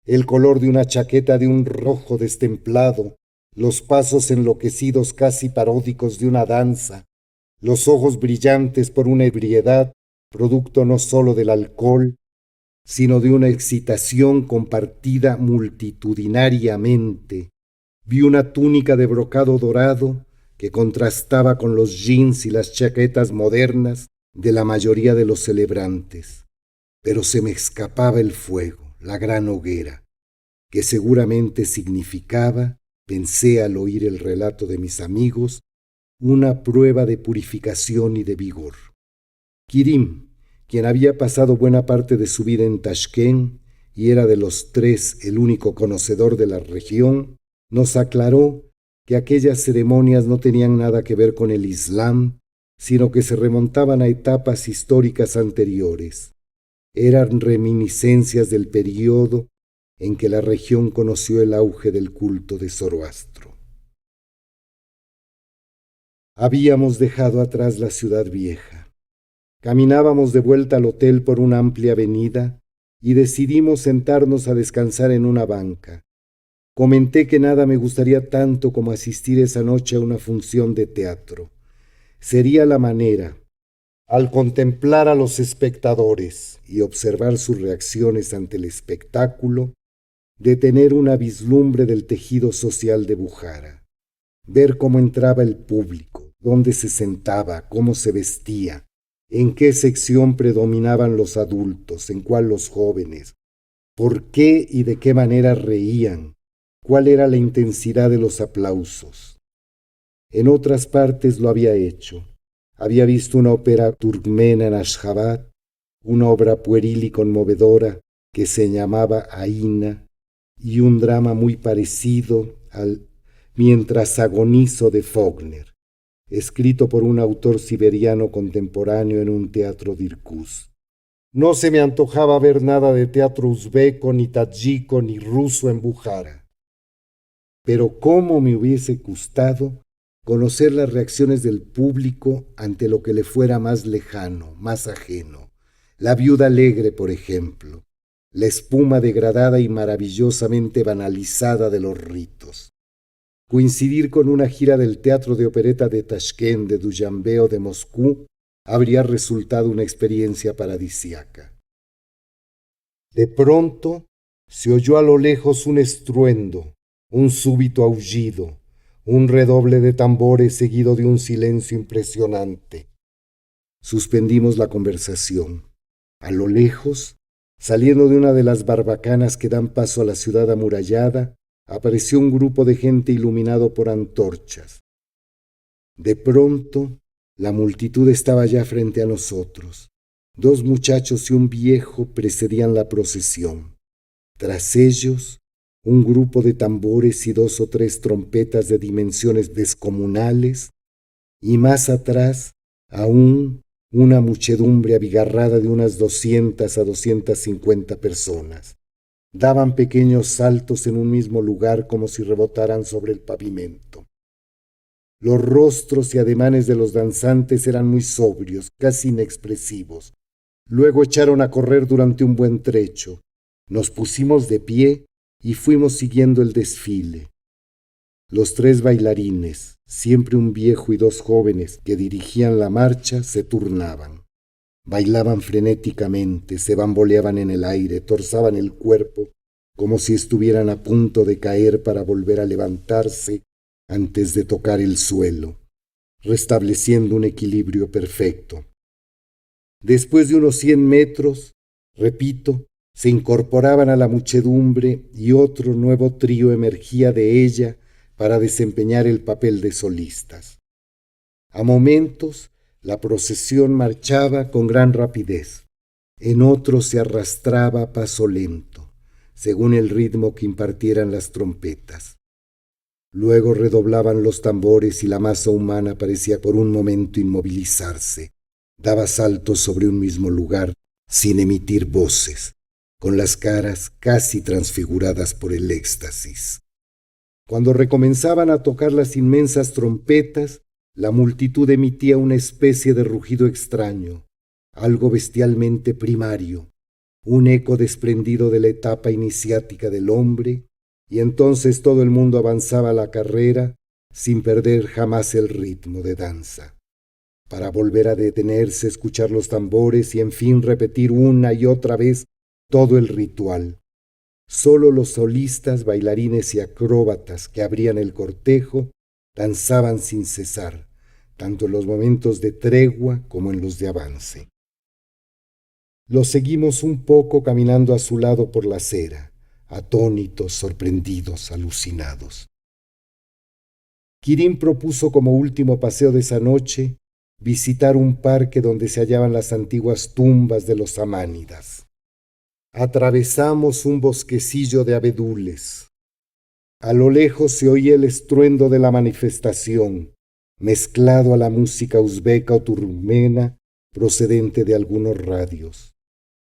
el color de una chaqueta de un rojo destemplado, los pasos enloquecidos casi paródicos de una danza, los ojos brillantes por una ebriedad, producto no sólo del alcohol, sino de una excitación compartida multitudinariamente. Vi una túnica de brocado dorado que contrastaba con los jeans y las chaquetas modernas de la mayoría de los celebrantes. Pero se me escapaba el fuego, la gran hoguera, que seguramente significaba, pensé al oír el relato de mis amigos, una prueba de purificación y de vigor. Quirim, quien había pasado buena parte de su vida en Tashkent y era de los tres el único conocedor de la región, nos aclaró que aquellas ceremonias no tenían nada que ver con el Islam, sino que se remontaban a etapas históricas anteriores. Eran reminiscencias del periodo en que la región conoció el auge del culto de Zoroastro. Habíamos dejado atrás la ciudad vieja. Caminábamos de vuelta al hotel por una amplia avenida y decidimos sentarnos a descansar en una banca. Comenté que nada me gustaría tanto como asistir esa noche a una función de teatro. Sería la manera, al contemplar a los espectadores y observar sus reacciones ante el espectáculo, de tener una vislumbre del tejido social de Bujara. ver cómo entraba el público, dónde se sentaba, cómo se vestía, en qué sección predominaban los adultos, en cuál los jóvenes, por qué y de qué manera reían, cuál era la intensidad de los aplausos. En otras partes lo había hecho. Había visto una ópera turkmena en Ashgabat, una obra pueril y conmovedora que se llamaba Aina, y un drama muy parecido al Mientras agonizo de Faulkner, escrito por un autor siberiano contemporáneo en un teatro de Irkutsk. No se me antojaba ver nada de teatro uzbeco, ni tadjiko, ni ruso en Bujara. Pero cómo me hubiese gustado conocer las reacciones del público ante lo que le fuera más lejano, más ajeno. La viuda alegre, por ejemplo, la espuma degradada y maravillosamente banalizada de los ritos. Coincidir con una gira del Teatro de Opereta de Tashkent, de Duyambé o de Moscú habría resultado una experiencia paradisíaca. De pronto se oyó a lo lejos un estruendo, un súbito aullido, un redoble de tambores seguido de un silencio impresionante. Suspendimos la conversación. A lo lejos, saliendo de una de las barbacanas que dan paso a la ciudad amurallada, apareció un grupo de gente iluminado por antorchas. De pronto, la multitud estaba ya frente a nosotros. 2 muchachos y un viejo precedían la procesión. Tras ellos, un grupo de tambores y 2 o 3 trompetas de dimensiones descomunales, y más atrás, aún, una muchedumbre abigarrada de unas 200 a 250 personas. Daban pequeños saltos en un mismo lugar como si rebotaran sobre el pavimento. Los rostros y ademanes de los danzantes eran muy sobrios, casi inexpresivos. Luego echaron a correr durante un buen trecho. Nos pusimos de pie y fuimos siguiendo el desfile. Los 3 bailarines, siempre un viejo y 2 jóvenes que dirigían la marcha, se turnaban. Bailaban frenéticamente, se bamboleaban en el aire, torzaban el cuerpo como si estuvieran a punto de caer para volver a levantarse antes de tocar el suelo, restableciendo un equilibrio perfecto. Después de unos 100 metros, repito, se incorporaban a la muchedumbre y otro nuevo trío emergía de ella para desempeñar el papel de solistas. A momentos, la procesión marchaba con gran rapidez. En otros se arrastraba a paso lento, según el ritmo que impartieran las trompetas. Luego redoblaban los tambores y la masa humana parecía por un momento inmovilizarse. Daba saltos sobre un mismo lugar sin emitir voces, con las caras casi transfiguradas por el éxtasis. Cuando recomenzaban a tocar las inmensas trompetas, la multitud emitía una especie de rugido extraño, algo bestialmente primario, un eco desprendido de la etapa iniciática del hombre, y entonces todo el mundo avanzaba a la carrera sin perder jamás el ritmo de danza, para volver a detenerse, escuchar los tambores y en fin repetir una y otra vez todo el ritual. Solo los solistas, bailarines y acróbatas que abrían el cortejo danzaban sin cesar, tanto en los momentos de tregua como en los de avance. Los seguimos un poco caminando a su lado por la acera, atónitos, sorprendidos, alucinados. Quirín propuso como último paseo de esa noche visitar un parque donde se hallaban las antiguas tumbas de los samánidas. Atravesamos un bosquecillo de abedules. A lo lejos se oía el estruendo de la manifestación, mezclado a la música uzbeca o turkmena procedente de algunos radios.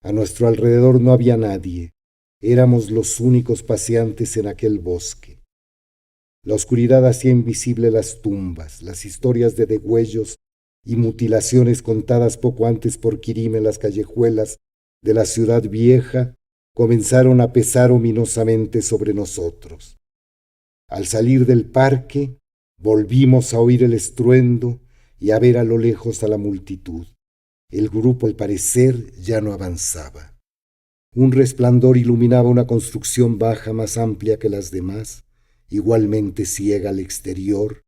A nuestro alrededor no había nadie. Éramos los únicos paseantes en aquel bosque. La oscuridad hacía invisible las tumbas, las historias de degüellos y mutilaciones contadas poco antes por Quirim en las callejuelas de la ciudad vieja comenzaron a pesar ominosamente sobre nosotros. Al salir del parque, volvimos a oír el estruendo y a ver a lo lejos a la multitud. El grupo, al parecer, ya no avanzaba. Un resplandor iluminaba una construcción baja más amplia que las demás, igualmente ciega al exterior,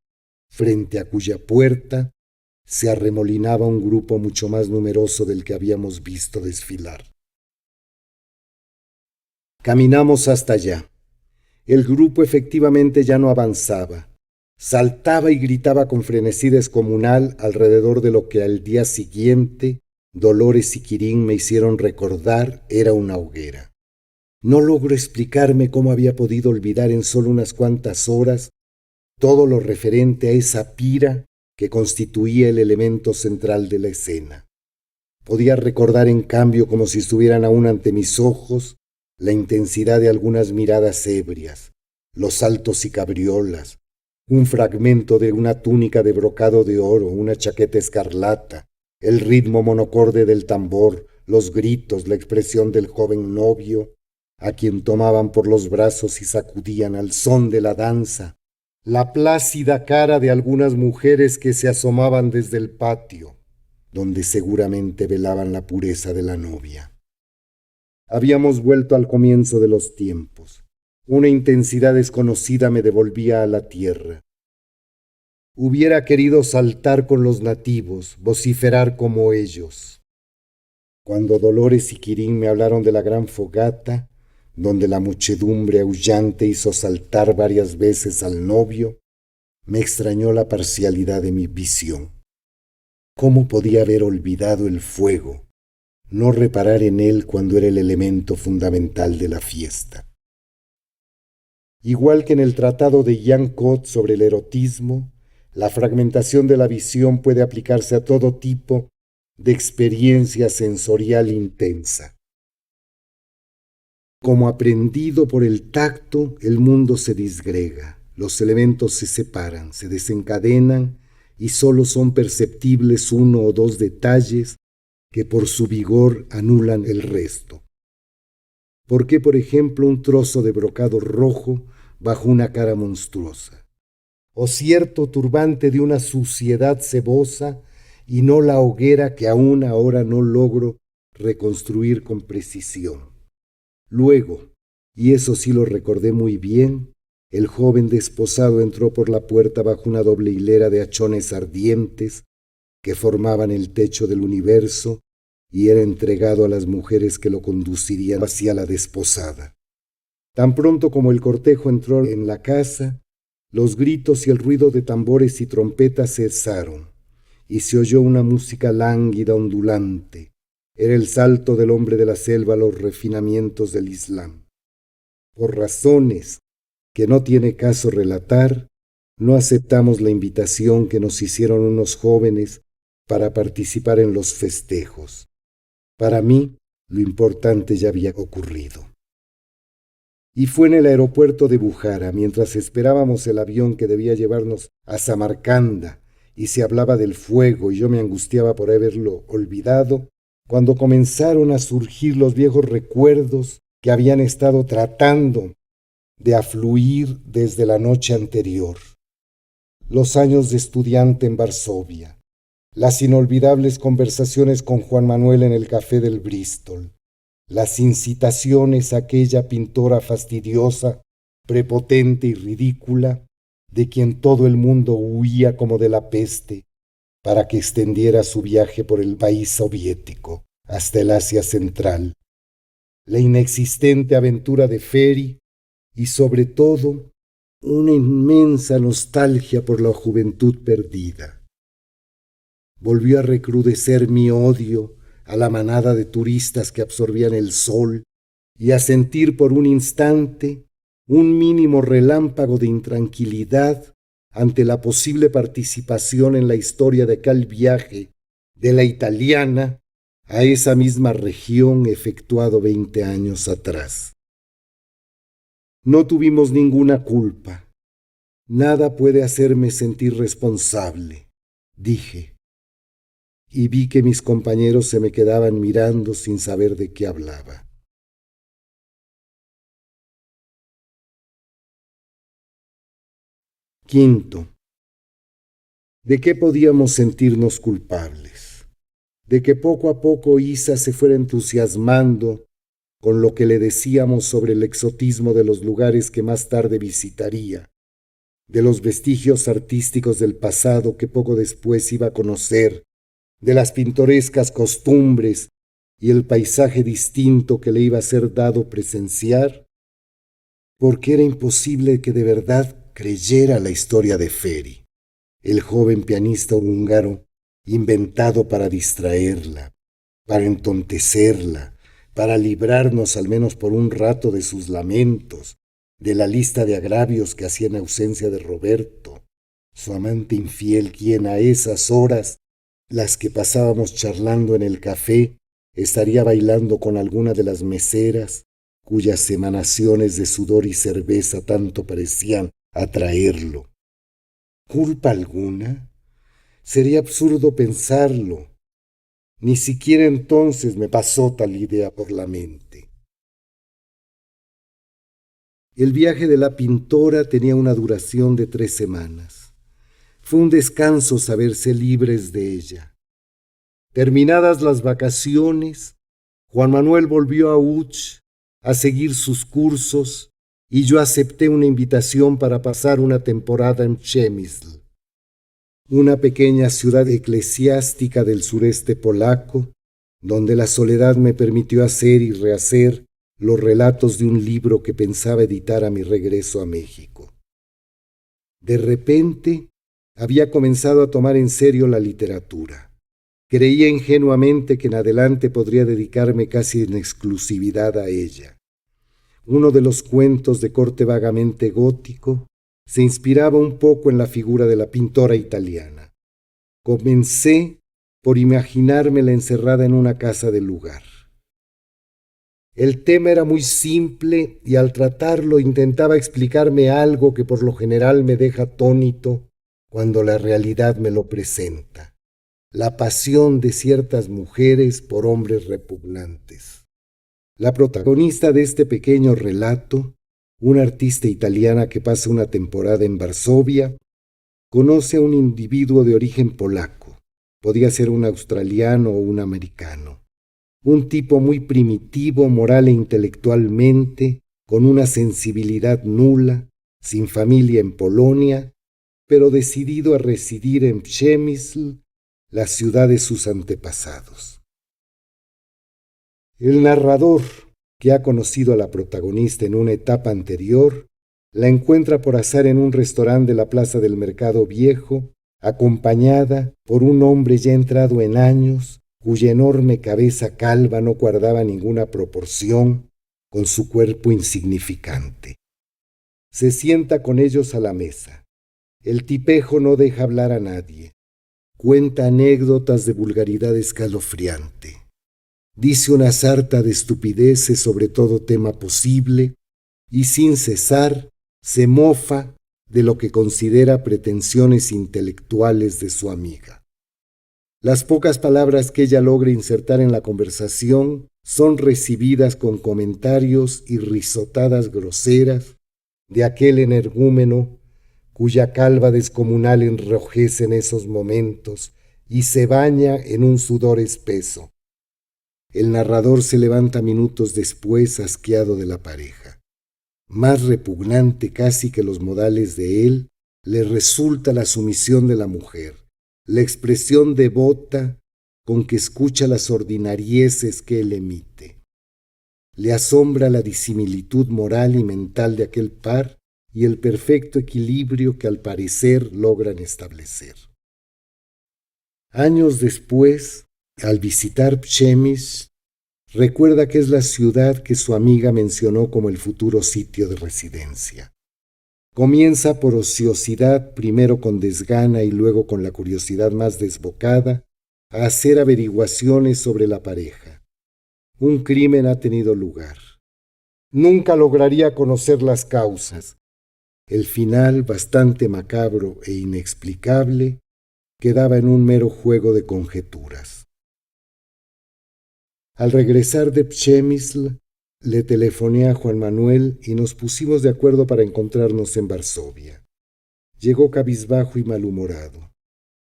frente a cuya puerta se arremolinaba un grupo mucho más numeroso del que habíamos visto desfilar. Caminamos hasta allá. El grupo efectivamente ya no avanzaba. Saltaba y gritaba con frenesí descomunal alrededor de lo que al día siguiente Dolores y Quirine me hicieron recordar era una hoguera. No logro explicarme cómo había podido olvidar en solo unas cuantas horas todo lo referente a esa pira que constituía el elemento central de la escena. Podía recordar, en cambio, como si estuvieran aún ante mis ojos, la intensidad de algunas miradas ebrias, los saltos y cabriolas, un fragmento de una túnica de brocado de oro, una chaqueta escarlata, el ritmo monocorde del tambor, los gritos, la expresión del joven novio, a quien tomaban por los brazos y sacudían al son de la danza, la plácida cara de algunas mujeres que se asomaban desde el patio, donde seguramente velaban la pureza de la novia. Habíamos vuelto al comienzo de los tiempos. Una intensidad desconocida me devolvía a la tierra. Hubiera querido saltar con los nativos, vociferar como ellos. Cuando Dolores y Quirine me hablaron de la gran fogata, donde la muchedumbre aullante hizo saltar varias veces al novio, me extrañó la parcialidad de mi visión. ¿Cómo podía haber olvidado el fuego, no reparar en él cuando era el elemento fundamental de la fiesta? Igual que en el tratado de Jean Cot sobre el erotismo, la fragmentación de la visión puede aplicarse a todo tipo de experiencia sensorial intensa. Como aprendido por el tacto, el mundo se disgrega, los elementos se separan, se desencadenan y solo son perceptibles uno o dos detalles que por su vigor anulan el resto. ¿Por qué, por ejemplo, un trozo de brocado rojo bajo una cara monstruosa? O cierto turbante de una suciedad cebosa y no la hoguera que aún ahora no logro reconstruir con precisión. Luego, y eso sí lo recordé muy bien, el joven desposado entró por la puerta bajo una doble hilera de hachones ardientes que formaban el techo del universo y era entregado a las mujeres que lo conducirían hacia la desposada. Tan pronto como el cortejo entró en la casa, los gritos y el ruido de tambores y trompetas cesaron, y se oyó una música lánguida, ondulante. Era el salto del hombre de la selva a los refinamientos del Islam. Por razones que no tiene caso relatar, no aceptamos la invitación que nos hicieron unos jóvenes para participar en los festejos. Para mí, lo importante ya había ocurrido. Y fue en el aeropuerto de Bujara, mientras esperábamos el avión que debía llevarnos a Samarcanda, y se hablaba del fuego y yo me angustiaba por haberlo olvidado, cuando comenzaron a surgir los viejos recuerdos que habían estado tratando de afluir desde la noche anterior. Los años de estudiante en Varsovia, las inolvidables conversaciones con Juan Manuel en el café del Bristol, las incitaciones a aquella pintora fastidiosa, prepotente y ridícula, de quien todo el mundo huía como de la peste, para que extendiera su viaje por el país soviético hasta el Asia Central, la inexistente aventura de Feri y, sobre todo, una inmensa nostalgia por la juventud perdida. Volvió a recrudecer mi odio a la manada de turistas que absorbían el sol y a sentir por un instante un mínimo relámpago de intranquilidad ante la posible participación en la historia de aquel viaje de la italiana a esa misma región efectuado 20 años atrás. No tuvimos ninguna culpa. Nada puede hacerme sentir responsable, dije, y vi que mis compañeros se me quedaban mirando sin saber de qué hablaba. Quinto, ¿de qué podíamos sentirnos culpables? De que poco a poco Isa se fuera entusiasmando con lo que le decíamos sobre el exotismo de los lugares que más tarde visitaría, de los vestigios artísticos del pasado que poco después iba a conocer, de las pintorescas costumbres y el paisaje distinto que le iba a ser dado presenciar, porque era imposible que de verdad creyera la historia de Feri, el joven pianista húngaro inventado para distraerla, para entontecerla, para librarnos al menos por un rato de sus lamentos, de la lista de agravios que hacía en ausencia de Roberto, su amante infiel, quien a esas horas, las que pasábamos charlando en el café, estaría bailando con alguna de las meseras, cuyas emanaciones de sudor y cerveza tanto parecían atraerlo. ¿Culpa alguna? Sería absurdo pensarlo. Ni siquiera entonces me pasó tal idea por la mente. El viaje de la pintora tenía una duración de 3 semanas. Fue un descanso saberse libres de ella. Terminadas las vacaciones, Juan Manuel volvió a Łódź a seguir sus cursos y yo acepté una invitación para pasar una temporada en Przemysl, una pequeña ciudad eclesiástica del sureste polaco, donde la soledad me permitió hacer y rehacer los relatos de un libro que pensaba editar a mi regreso a México. De repente, había comenzado a tomar en serio la literatura. Creía ingenuamente que en adelante podría dedicarme casi en exclusividad a ella. Uno de los cuentos de corte vagamente gótico se inspiraba un poco en la figura de la pintora italiana. Comencé por imaginármela encerrada en una casa del lugar. El tema era muy simple y al tratarlo intentaba explicarme algo que por lo general me deja atónito cuando la realidad me lo presenta: la pasión de ciertas mujeres por hombres repugnantes. La protagonista de este pequeño relato, una artista italiana que pasa una temporada en Varsovia, conoce a un individuo de origen polaco, podía ser un australiano o un americano, un tipo muy primitivo moral e intelectualmente, con una sensibilidad nula, sin familia en Polonia, pero decidido a residir en Przemysl, la ciudad de sus antepasados. El narrador, que ha conocido a la protagonista en una etapa anterior, la encuentra por azar en un restaurante de la Plaza del Mercado Viejo, acompañada por un hombre ya entrado en años, cuya enorme cabeza calva no guardaba ninguna proporción con su cuerpo insignificante. Se sienta con ellos a la mesa. El tipejo no deja hablar a nadie. Cuenta anécdotas de vulgaridad escalofriante. Dice una sarta de estupideces sobre todo tema posible y sin cesar se mofa de lo que considera pretensiones intelectuales de su amiga. Las pocas palabras que ella logra insertar en la conversación son recibidas con comentarios y risotadas groseras de aquel energúmeno cuya calva descomunal enrojece en esos momentos y se baña en un sudor espeso. El narrador se levanta minutos después asqueado de la pareja. Más repugnante casi que los modales de él, le resulta la sumisión de la mujer, la expresión devota con que escucha las ordinarieces que él emite. Le asombra la disimilitud moral y mental de aquel par y el perfecto equilibrio que al parecer logran establecer. Años después, al visitar Przemysl, recuerda que es la ciudad que su amiga mencionó como el futuro sitio de residencia. Comienza por ociosidad, primero con desgana y luego con la curiosidad más desbocada, a hacer averiguaciones sobre la pareja. Un crimen ha tenido lugar. Nunca lograría conocer las causas. El final, bastante macabro e inexplicable, quedaba en un mero juego de conjeturas. Al regresar de Przemysl, le telefoné a Juan Manuel y nos pusimos de acuerdo para encontrarnos en Varsovia. Llegó cabizbajo y malhumorado.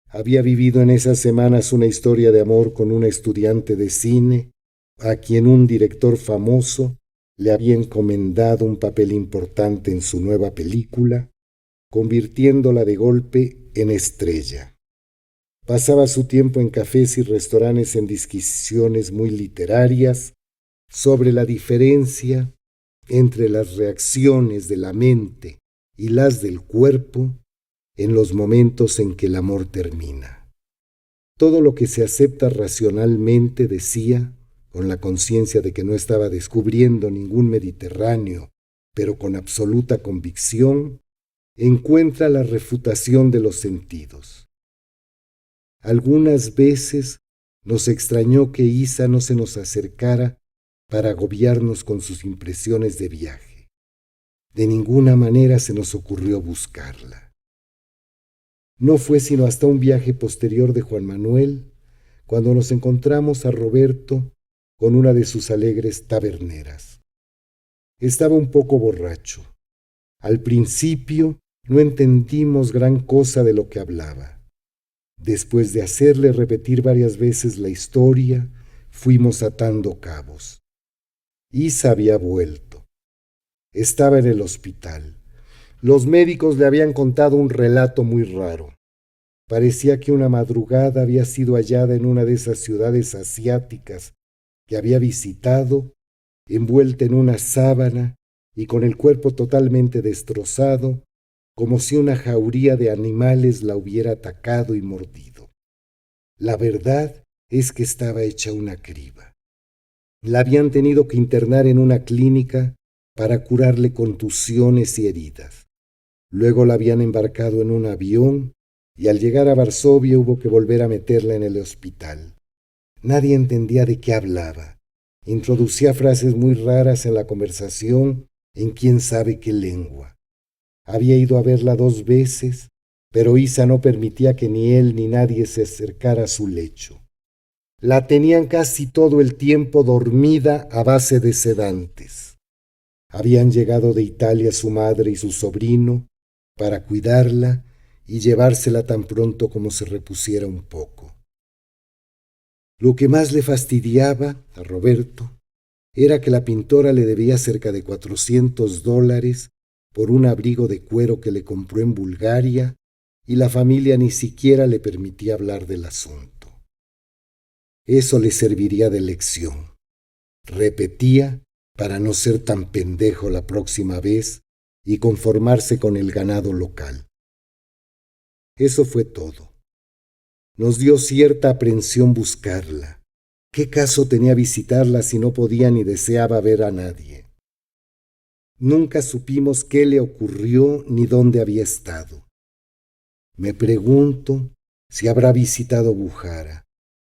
Había vivido en esas semanas una historia de amor con una estudiante de cine, a quien un director famoso le había encomendado un papel importante en su nueva película, convirtiéndola de golpe en estrella. Pasaba su tiempo en cafés y restaurantes en disquisiciones muy literarias sobre la diferencia entre las reacciones de la mente y las del cuerpo en los momentos en que el amor termina. Todo lo que se acepta racionalmente, decía, con la conciencia de que no estaba descubriendo ningún Mediterráneo, pero con absoluta convicción, encuentra la refutación de los sentidos. Algunas veces nos extrañó que Isa no se nos acercara para agobiarnos con sus impresiones de viaje. De ninguna manera se nos ocurrió buscarla. No fue sino hasta un viaje posterior de Juan Manuel, cuando nos encontramos a Roberto con una de sus alegres taberneras. Estaba un poco borracho. Al principio no entendimos gran cosa de lo que hablaba. Después de hacerle repetir varias veces la historia, fuimos atando cabos. Isa había vuelto. Estaba en el hospital. Los médicos le habían contado un relato muy raro. Parecía que una madrugada había sido hallada en una de esas ciudades asiáticas que había visitado, envuelta en una sábana y con el cuerpo totalmente destrozado, como si una jauría de animales la hubiera atacado y mordido. La verdad es que estaba hecha una criba. La habían tenido que internar en una clínica para curarle contusiones y heridas. Luego la habían embarcado en un avión y al llegar a Varsovia hubo que volver a meterla en el hospital. Nadie entendía de qué hablaba. Introducía frases muy raras en la conversación en quién sabe qué lengua. Había ido a verla 2 veces, pero Isa no permitía que ni él ni nadie se acercara a su lecho. La tenían casi todo el tiempo dormida a base de sedantes. Habían llegado de Italia su madre y su sobrino para cuidarla y llevársela tan pronto como se repusiera un poco. Lo que más le fastidiaba a Roberto era que la pintora le debía cerca de $400 por un abrigo de cuero que le compró en Bulgaria y la familia ni siquiera le permitía hablar del asunto. Eso le serviría de lección. Repetía para no ser tan pendejo la próxima vez y conformarse con el ganado local. Eso fue todo. Nos dio cierta aprensión buscarla. ¿Qué caso tenía visitarla si no podía ni deseaba ver a nadie? Nunca supimos qué le ocurrió ni dónde había estado. Me pregunto si habrá visitado Bujara,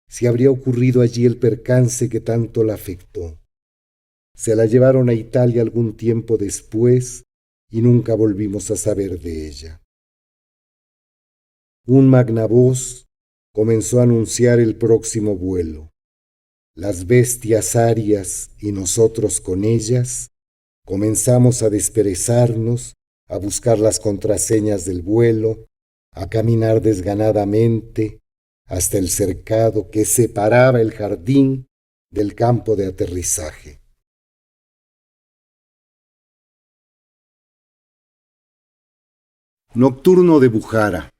si habría ocurrido allí el percance que tanto la afectó. Se la llevaron a Italia algún tiempo después y nunca volvimos a saber de ella. Un magnavoz comenzó a anunciar el próximo vuelo. Las bestias arias y nosotros con ellas comenzamos a desperezarnos, a buscar las contraseñas del vuelo, a caminar desganadamente hasta el cercado que separaba el jardín del campo de aterrizaje. Nocturno de Bujara.